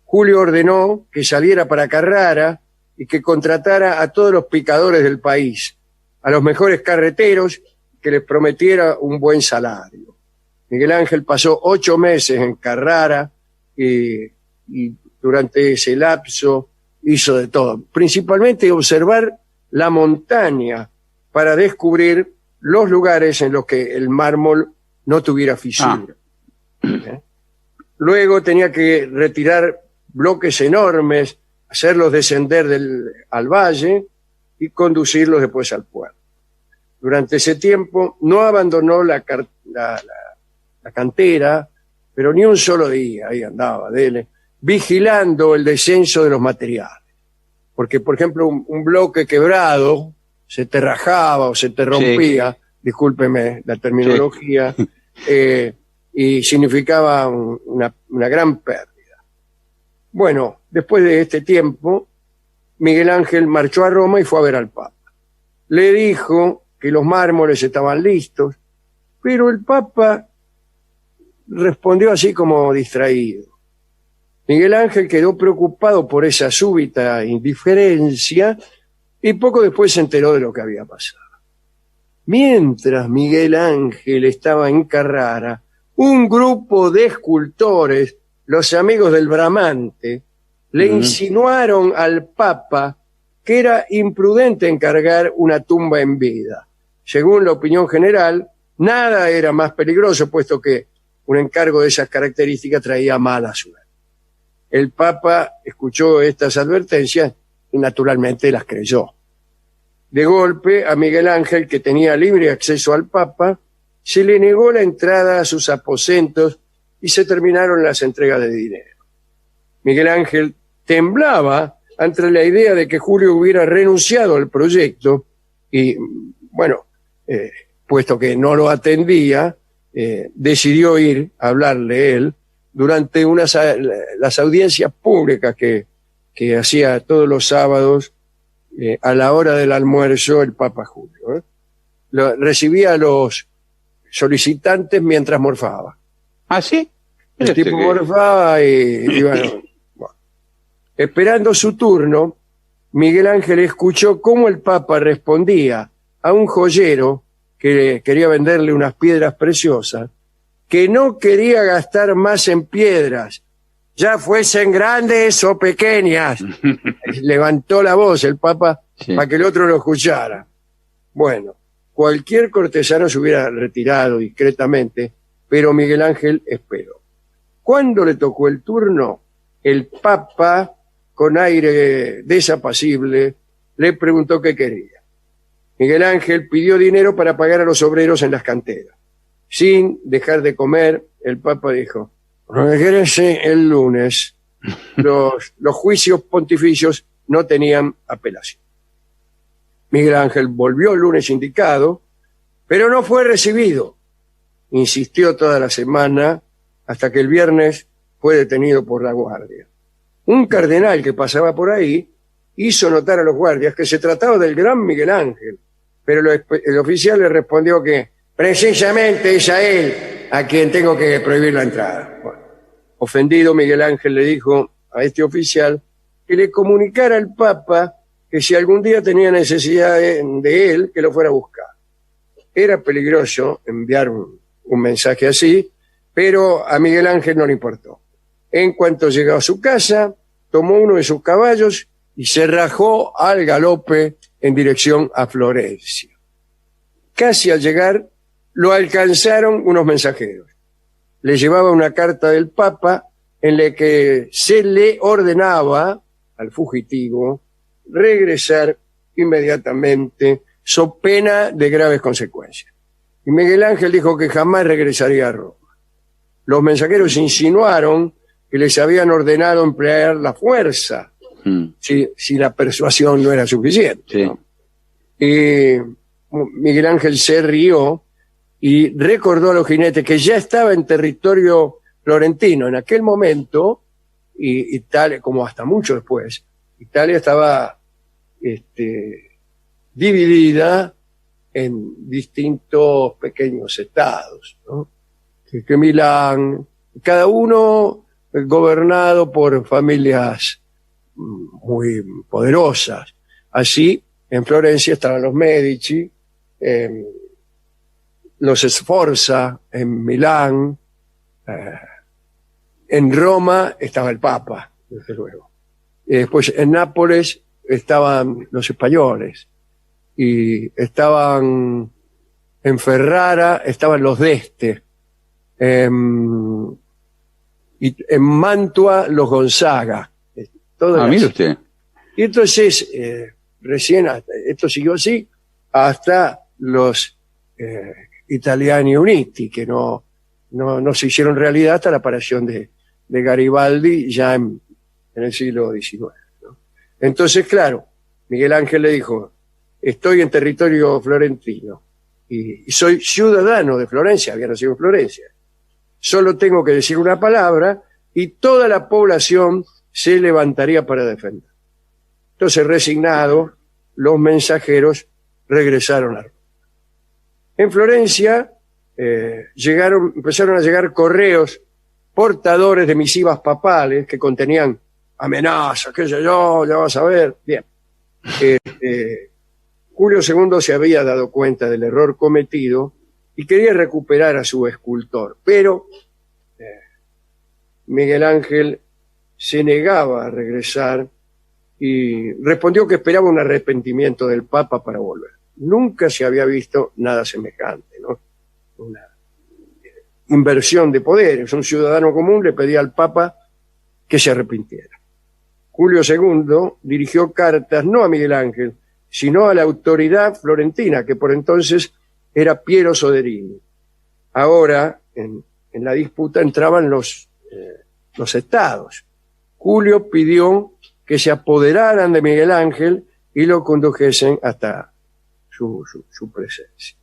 Julio ordenó que saliera para Carrara y que contratara a todos los picadores del país, a los mejores carreteros, que les prometiera un buen salario. Miguel Ángel pasó 8 meses en Carrara y durante ese lapso hizo de todo, principalmente observar la montaña para descubrir los lugares en los que el mármol no tuviera fisura. Luego tenía que retirar bloques enormes, hacerlos descender al valle y conducirlos después al puerto. Durante ese tiempo no abandonó la cantera, pero ni un solo día, ahí andaba, vigilando el descenso de los materiales. Porque, por ejemplo, un bloque quebrado se te rajaba o se te rompía, discúlpeme la terminología, y significaba una gran pérdida. Bueno, después de este tiempo, Miguel Ángel marchó a Roma y fue a ver al Papa. Le dijo que los mármoles estaban listos, pero el Papa respondió así como distraído. Miguel Ángel quedó preocupado por esa súbita indiferencia y poco después se enteró de lo que había pasado. Mientras Miguel Ángel estaba en Carrara, un grupo de escultores, los amigos del Bramante, le insinuaron al Papa que era imprudente encargar una tumba en vida. Según la opinión general, nada era más peligroso, puesto que un encargo de esas características traía mala suerte. El Papa escuchó estas advertencias y naturalmente las creyó. De golpe, a Miguel Ángel, que tenía libre acceso al Papa, se le negó la entrada a sus aposentos y se terminaron las entregas de dinero. Miguel Ángel temblaba ante la idea de que Julio hubiera renunciado al proyecto y, bueno, puesto que no lo atendía, decidió ir a hablarle él durante las audiencias públicas que hacía todos los sábados a la hora del almuerzo el Papa Julio. Recibía a los solicitantes mientras morfaba. ¿Ah, sí? El tipo morfaba y bueno. Esperando su turno, Miguel Ángel escuchó cómo el Papa respondía a un joyero que quería venderle unas piedras preciosas, que no quería gastar más en piedras, ya fuesen grandes o pequeñas. Levantó la voz el Papa para que el otro lo escuchara. Bueno, cualquier cortesano se hubiera retirado discretamente, pero Miguel Ángel esperó. Cuando le tocó el turno, el Papa, con aire desapacible, le preguntó qué quería. Miguel Ángel pidió dinero para pagar a los obreros en las canteras. Sin dejar de comer, el Papa dijo: regrese el lunes. Los juicios pontificios no tenían apelación. Miguel Ángel volvió el lunes indicado, pero no fue recibido. Insistió toda la semana hasta que el viernes fue detenido por la guardia. Un cardenal que pasaba por ahí hizo notar a los guardias que se trataba del gran Miguel Ángel, pero el oficial le respondió que precisamente es a él a quien tengo que prohibir la entrada. Bueno, ofendido, Miguel Ángel le dijo a este oficial que le comunicara al Papa que si algún día tenía necesidad de él, que lo fuera a buscar. Era peligroso enviar un mensaje así, pero a Miguel Ángel no le importó. En cuanto llegó a su casa, tomó uno de sus caballos y se rajó al galope en dirección a Florencia. Casi al llegar, lo alcanzaron unos mensajeros. Le llevaba una carta del Papa en la que se le ordenaba al fugitivo regresar inmediatamente, so pena de graves consecuencias. Y Miguel Ángel dijo que jamás regresaría a Roma. Los mensajeros insinuaron que les habían ordenado emplear la fuerza si la persuasión no era suficiente, ¿no? Y Miguel Ángel se rió y recordó a los jinetes que ya estaba en territorio florentino. En aquel momento, y tal como hasta mucho después, Italia estaba dividida en distintos pequeños estados, ¿no? Que Milán, cada uno gobernado por familias muy poderosas. Así, en Florencia estaban los Medici, los Sforza, en Milán, en Roma estaba el Papa, desde luego. Y después en Nápoles estaban los españoles, y estaban en Ferrara, estaban los d'Este, y en Mantua los Gonzaga. Mire usted. Y entonces, recién, esto siguió así, hasta los Italiani Uniti, que no se hicieron realidad hasta la aparición de Garibaldi ya en el siglo XIX, ¿no? Entonces, claro, Miguel Ángel le dijo, estoy en territorio florentino y soy ciudadano de Florencia, había nacido en Florencia. Solo tengo que decir una palabra y toda la población se levantaría para defender. Entonces, resignados, los mensajeros regresaron a Roma. En Florencia empezaron a llegar correos portadores de misivas papales que contenían amenazas, qué sé yo, ya vas a ver. Bien. Julio II se había dado cuenta del error cometido y quería recuperar a su escultor, pero Miguel Ángel se negaba a regresar y respondió que esperaba un arrepentimiento del Papa para volver. Nunca se había visto nada semejante, ¿no? Una inversión de poderes. Un ciudadano común le pedía al Papa que se arrepintiera. Julio II dirigió cartas no a Miguel Ángel, sino a la autoridad florentina, que por entonces era Piero Soderini. Ahora, en la disputa entraban los estados. Julio pidió que se apoderaran de Miguel Ángel y lo condujesen hasta su presencia.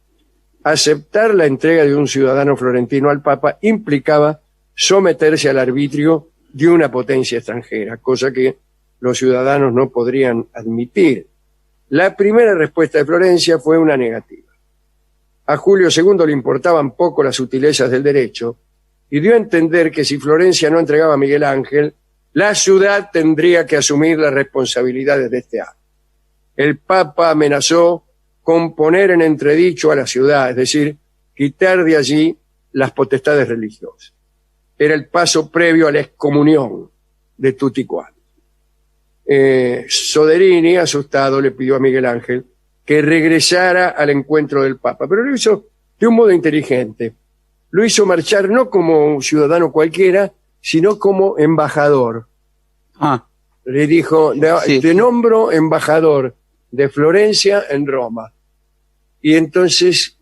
Aceptar la entrega de un ciudadano florentino al Papa implicaba someterse al arbitrio de una potencia extranjera, cosa que los ciudadanos no podrían admitir. La primera respuesta de Florencia fue una negativa. A Julio II le importaban poco las sutilezas del derecho y dio a entender que si Florencia no entregaba a Miguel Ángel, la ciudad tendría que asumir las responsabilidades de este acto. El Papa amenazó con poner en entredicho a la ciudad, es decir, quitar de allí las potestades religiosas. Era el paso previo a la excomunión de tutti quanti. Soderini, asustado, le pidió a Miguel Ángel que regresara al encuentro del Papa, pero lo hizo de un modo inteligente. Lo hizo marchar no como un ciudadano cualquiera, sino como embajador. Le dijo, te nombro embajador de Florencia en Roma. Y entonces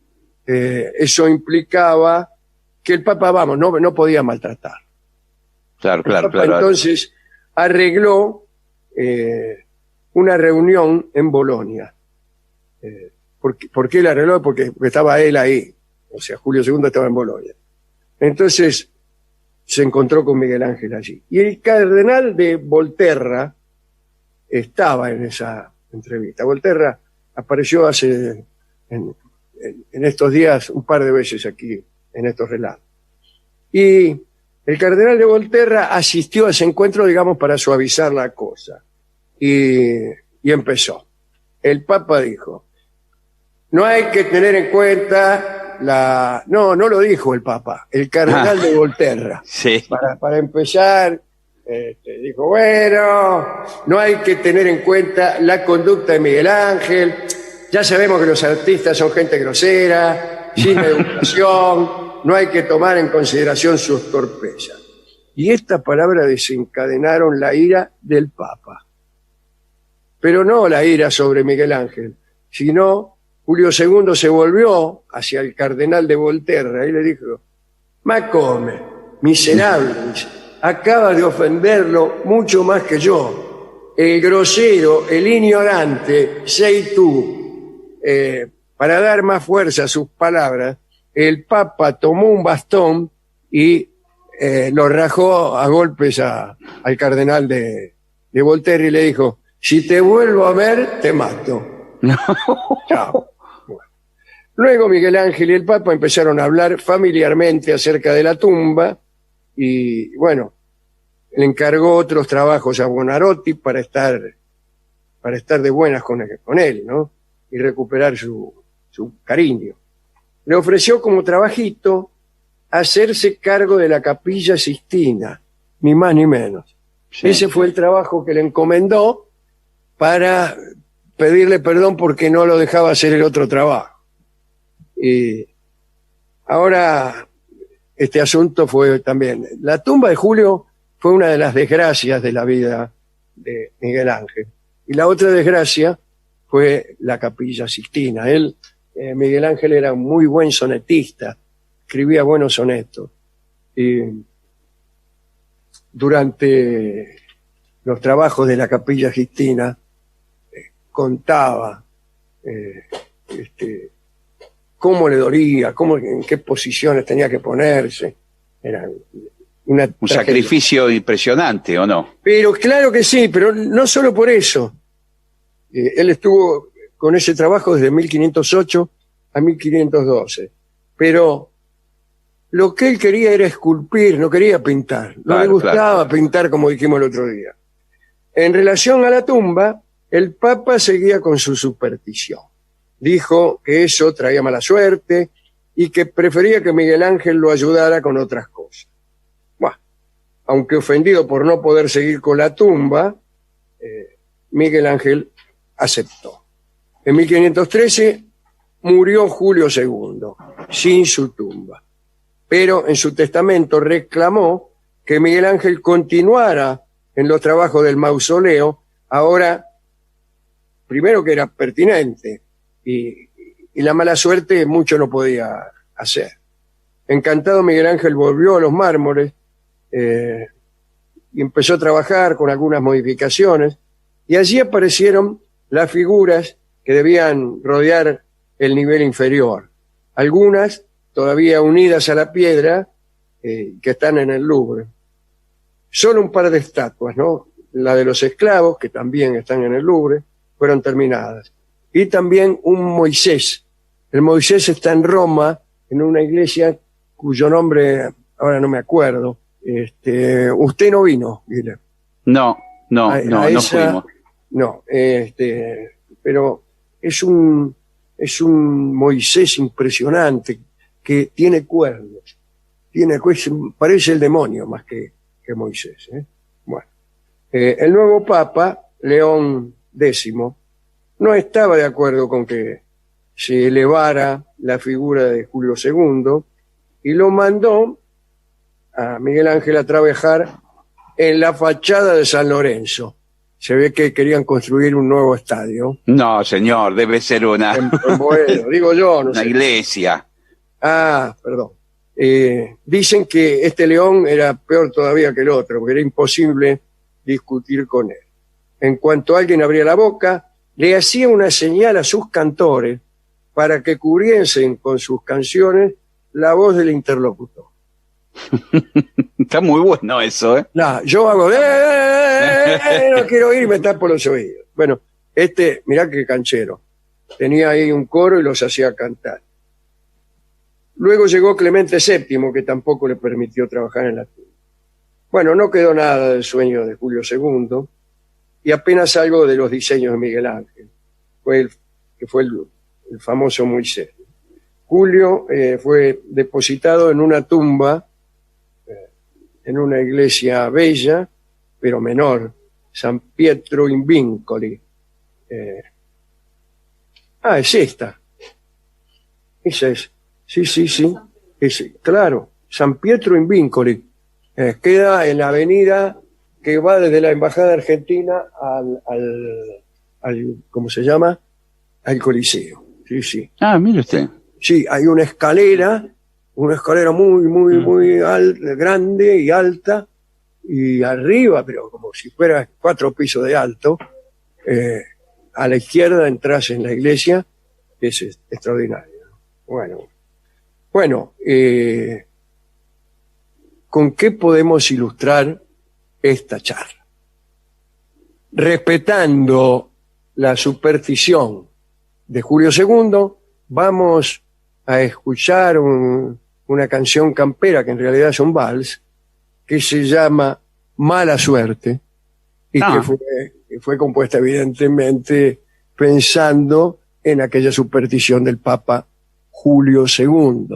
eso implicaba que el Papa, no podía maltratar. Claro. Entonces arregló una reunión en Bolonia. ¿Por qué la arregló? Porque estaba él ahí. O sea, Julio II estaba en Bolonia. Entonces se encontró con Miguel Ángel allí. Y el cardenal de Volterra estaba en esa entrevista. Volterra apareció en estos días un par de veces aquí, en estos relatos. Y el cardenal de Volterra asistió a ese encuentro, digamos, para suavizar la cosa. Y empezó. El Papa dijo, no hay que tener en cuenta No lo dijo el Papa, el cardenal de Volterra. Sí. Para empezar, dijo, bueno, no hay que tener en cuenta la conducta de Miguel Ángel. Ya sabemos que los artistas son gente grosera, sin educación, no hay que tomar en consideración sus torpezas. Y estas palabras desencadenaron la ira del Papa. Pero no la ira sobre Miguel Ángel, sino Julio II se volvió hacia el cardenal de Volterra y le dijo, ma come, miserable, acaba de ofenderlo mucho más que yo. El grosero, el ignorante, sei tú. Para dar más fuerza a sus palabras, el Papa tomó un bastón y lo rajó a golpes al cardenal de Volterra y le dijo, si te vuelvo a ver, te mato. Chao. Bueno. Luego Miguel Ángel y el Papa empezaron a hablar familiarmente acerca de la tumba y, bueno, le encargó otros trabajos a Buonarroti para estar de buenas con él, ¿no? Y recuperar su cariño. Le ofreció como trabajito hacerse cargo de la Capilla Sixtina, ni más ni menos. Sí. Ese fue el trabajo que le encomendó para pedirle perdón porque no lo dejaba hacer el otro trabajo. Y ahora este asunto fue también... La tumba de Julio fue una de las desgracias de la vida de Miguel Ángel. Y la otra desgracia fue la Capilla Sixtina. Miguel Ángel era un muy buen sonetista, escribía buenos sonetos. Y durante los trabajos de la Capilla Sixtina contaba cómo le dolía, en qué posiciones tenía que ponerse. Era un sacrificio impresionante, ¿o no? Pero claro que sí, pero no solo por eso. Él estuvo con ese trabajo desde 1508 a 1512. Pero lo que él quería era esculpir, no quería pintar. No le gustaba pintar, como dijimos el otro día. En relación a la tumba, el Papa seguía con su superstición. Dijo que eso traía mala suerte y que prefería que Miguel Ángel lo ayudara con otras cosas. Bueno, aunque ofendido por no poder seguir con la tumba, Miguel Ángel aceptó. En 1513 murió Julio II, sin su tumba. Pero en su testamento reclamó que Miguel Ángel continuara en los trabajos del mausoleo, ahora, primero que era pertinente, y la mala suerte mucho no podía hacer. Encantado, Miguel Ángel volvió a los mármoles y empezó a trabajar con algunas modificaciones, y allí aparecieron las figuras que debían rodear el nivel inferior. Algunas todavía unidas a la piedra, que están en el Louvre. Solo un par de estatuas, ¿no? La de los esclavos, que también están en el Louvre, fueron terminadas. Y también un Moisés. El Moisés está en Roma, en una iglesia cuyo nombre ahora no me acuerdo. Usted no vino, Guilherme. No fuimos. No, pero es un Moisés impresionante que tiene cuernos. Parece el demonio más que Moisés. Bueno, el nuevo Papa, León X, no estaba de acuerdo con que se elevara la figura de Julio II y lo mandó a Miguel Ángel a trabajar en la fachada de San Lorenzo. Se ve que querían construir un nuevo estadio. No, señor, debe ser una... Bueno, digo yo, no sé. Una iglesia. Ah, perdón. Dicen que este León era peor todavía que el otro, porque era imposible discutir con él. En cuanto alguien abría la boca, le hacía una señal a sus cantores para que cubriesen con sus canciones la voz del interlocutor. Está muy bueno eso, ¿eh? No, yo hago... no quiero oír y me tapo los oídos. Bueno, mirá qué canchero. Tenía ahí un coro y los hacía cantar. Luego llegó Clemente VII, que tampoco le permitió trabajar en la tumba. Bueno, no quedó nada del sueño de Julio II y apenas algo de los diseños de Miguel Ángel, que fue el famoso Moisés. Julio fue depositado en una tumba, en una iglesia bella, pero menor, San Pietro in Vincoli. Es esta. Esa es. Sí. Claro, San Pietro in Vincoli. Queda en la avenida que va desde la Embajada Argentina al ¿cómo se llama? Al Coliseo. Sí. Ah, mire usted. Sí, hay una escalera muy grande y alta, y arriba, pero como si fuera 4 pisos de alto, a la izquierda entras en la iglesia, que es extraordinario. Bueno, ¿con qué podemos ilustrar esta charla? Respetando la superstición de Julio II, vamos a escuchar una canción campera, que en realidad es un vals, que se llama Mala Suerte, y que fue compuesta evidentemente pensando en aquella superstición del Papa Julio II.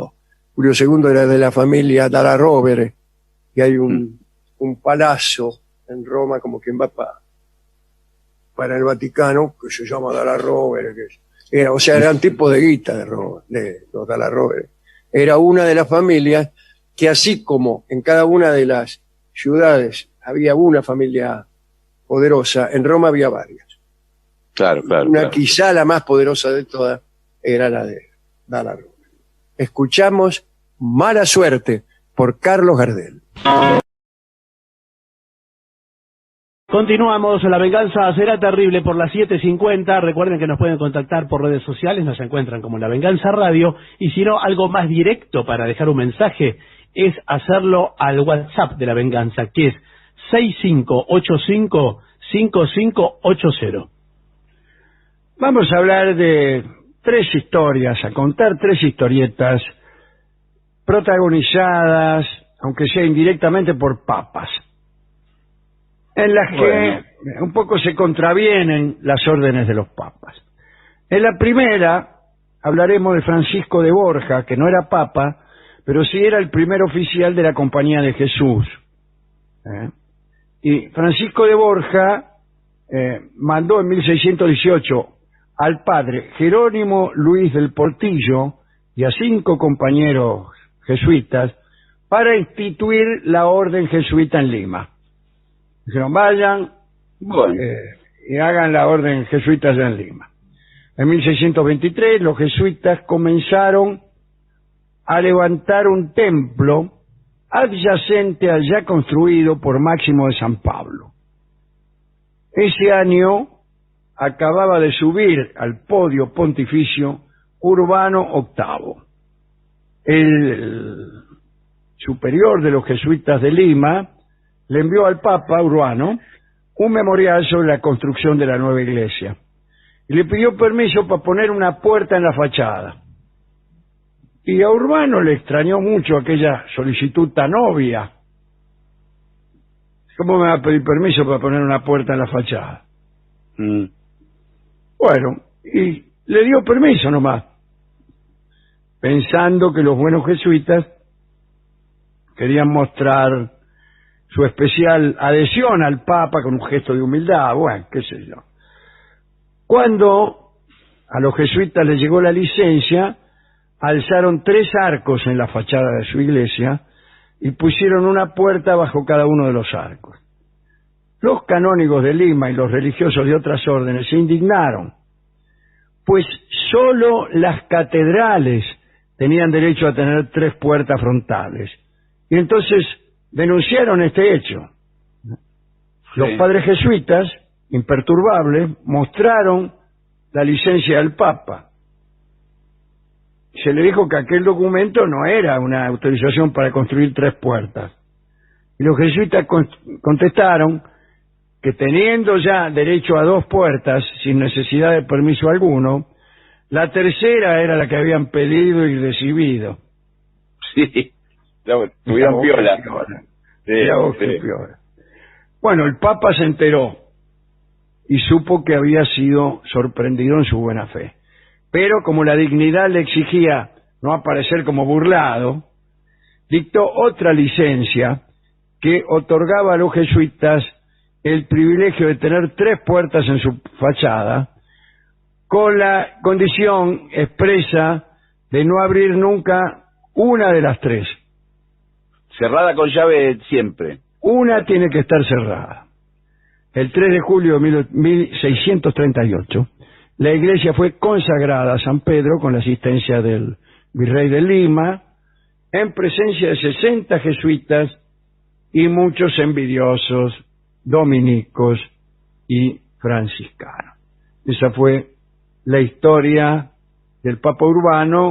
Julio II era de la familia Dalla Rovere, y hay un palazzo en Roma, como quien va para el Vaticano, que se llama Dalla Rovere, o sea, eran tipos de guita de los Dalla Rovere. Era una de las familias que, así como en cada una de las ciudades había una familia poderosa, en Roma había varias. Claro. Quizá la más poderosa de todas era la de Dalla Rovere. Escuchamos Mala Suerte por Carlos Gardel. Continuamos, La Venganza Será Terrible por las 7:50. Recuerden que nos pueden contactar por redes sociales, nos encuentran como La Venganza Radio, y si no, algo más directo para dejar un mensaje es hacerlo al WhatsApp de La Venganza, que es 6585-5580. Vamos a hablar de a contar tres historietas protagonizadas, aunque sea indirectamente, por papas, en las que un poco se contravienen las órdenes de los papas. En la primera hablaremos de Francisco de Borja, que no era papa, pero sí era el primer oficial de la Compañía de Jesús. Y Francisco de Borja mandó en 1618 al padre Jerónimo Luis del Portillo y a 5 compañeros jesuitas para instituir la orden jesuita en Lima. Dijeron, vayan y hagan la orden jesuita allá en Lima. En 1623 los jesuitas comenzaron a levantar un templo adyacente al ya construido por Máximo de San Pablo. Ese año acababa de subir al podio pontificio Urbano VIII. El superior de los jesuitas de Lima le envió al Papa Urbano un memorial sobre la construcción de la nueva iglesia y le pidió permiso para poner una puerta en la fachada. Y a Urbano le extrañó mucho aquella solicitud tan obvia. ¿Cómo me va a pedir permiso para poner una puerta en la fachada? Bueno, y le dio permiso nomás, pensando que los buenos jesuitas querían mostrar su especial adhesión al Papa con un gesto de humildad, bueno, qué sé yo. Cuando a los jesuitas les llegó la licencia, alzaron 3 arcos en la fachada de su iglesia y pusieron una puerta bajo cada uno de los arcos. Los canónigos de Lima y los religiosos de otras órdenes se indignaron, pues sólo las catedrales tenían derecho a tener 3 puertas frontales. Y entonces denunciaron este hecho. Los padres jesuitas, imperturbables, mostraron la licencia del Papa. Se le dijo que aquel documento no era una autorización para construir 3 puertas. Y los jesuitas contestaron que teniendo ya derecho a 2 puertas, sin necesidad de permiso alguno, la tercera era la que habían pedido y recibido. Sí, tuvieron piola. Piola. Bueno, el Papa se enteró y supo que había sido sorprendido en su buena fe. Pero como la dignidad le exigía no aparecer como burlado, dictó otra licencia que otorgaba a los jesuitas el privilegio de tener 3 puertas en su fachada, con la condición expresa de no abrir nunca una de las 3. Cerrada con llave siempre. Una tiene que estar cerrada. El 3 de julio de 1638, la iglesia fue consagrada a San Pedro con la asistencia del virrey de Lima, en presencia de 60 jesuitas y muchos envidiosos dominicos y franciscanos. Esa fue la historia del Papa Urbano.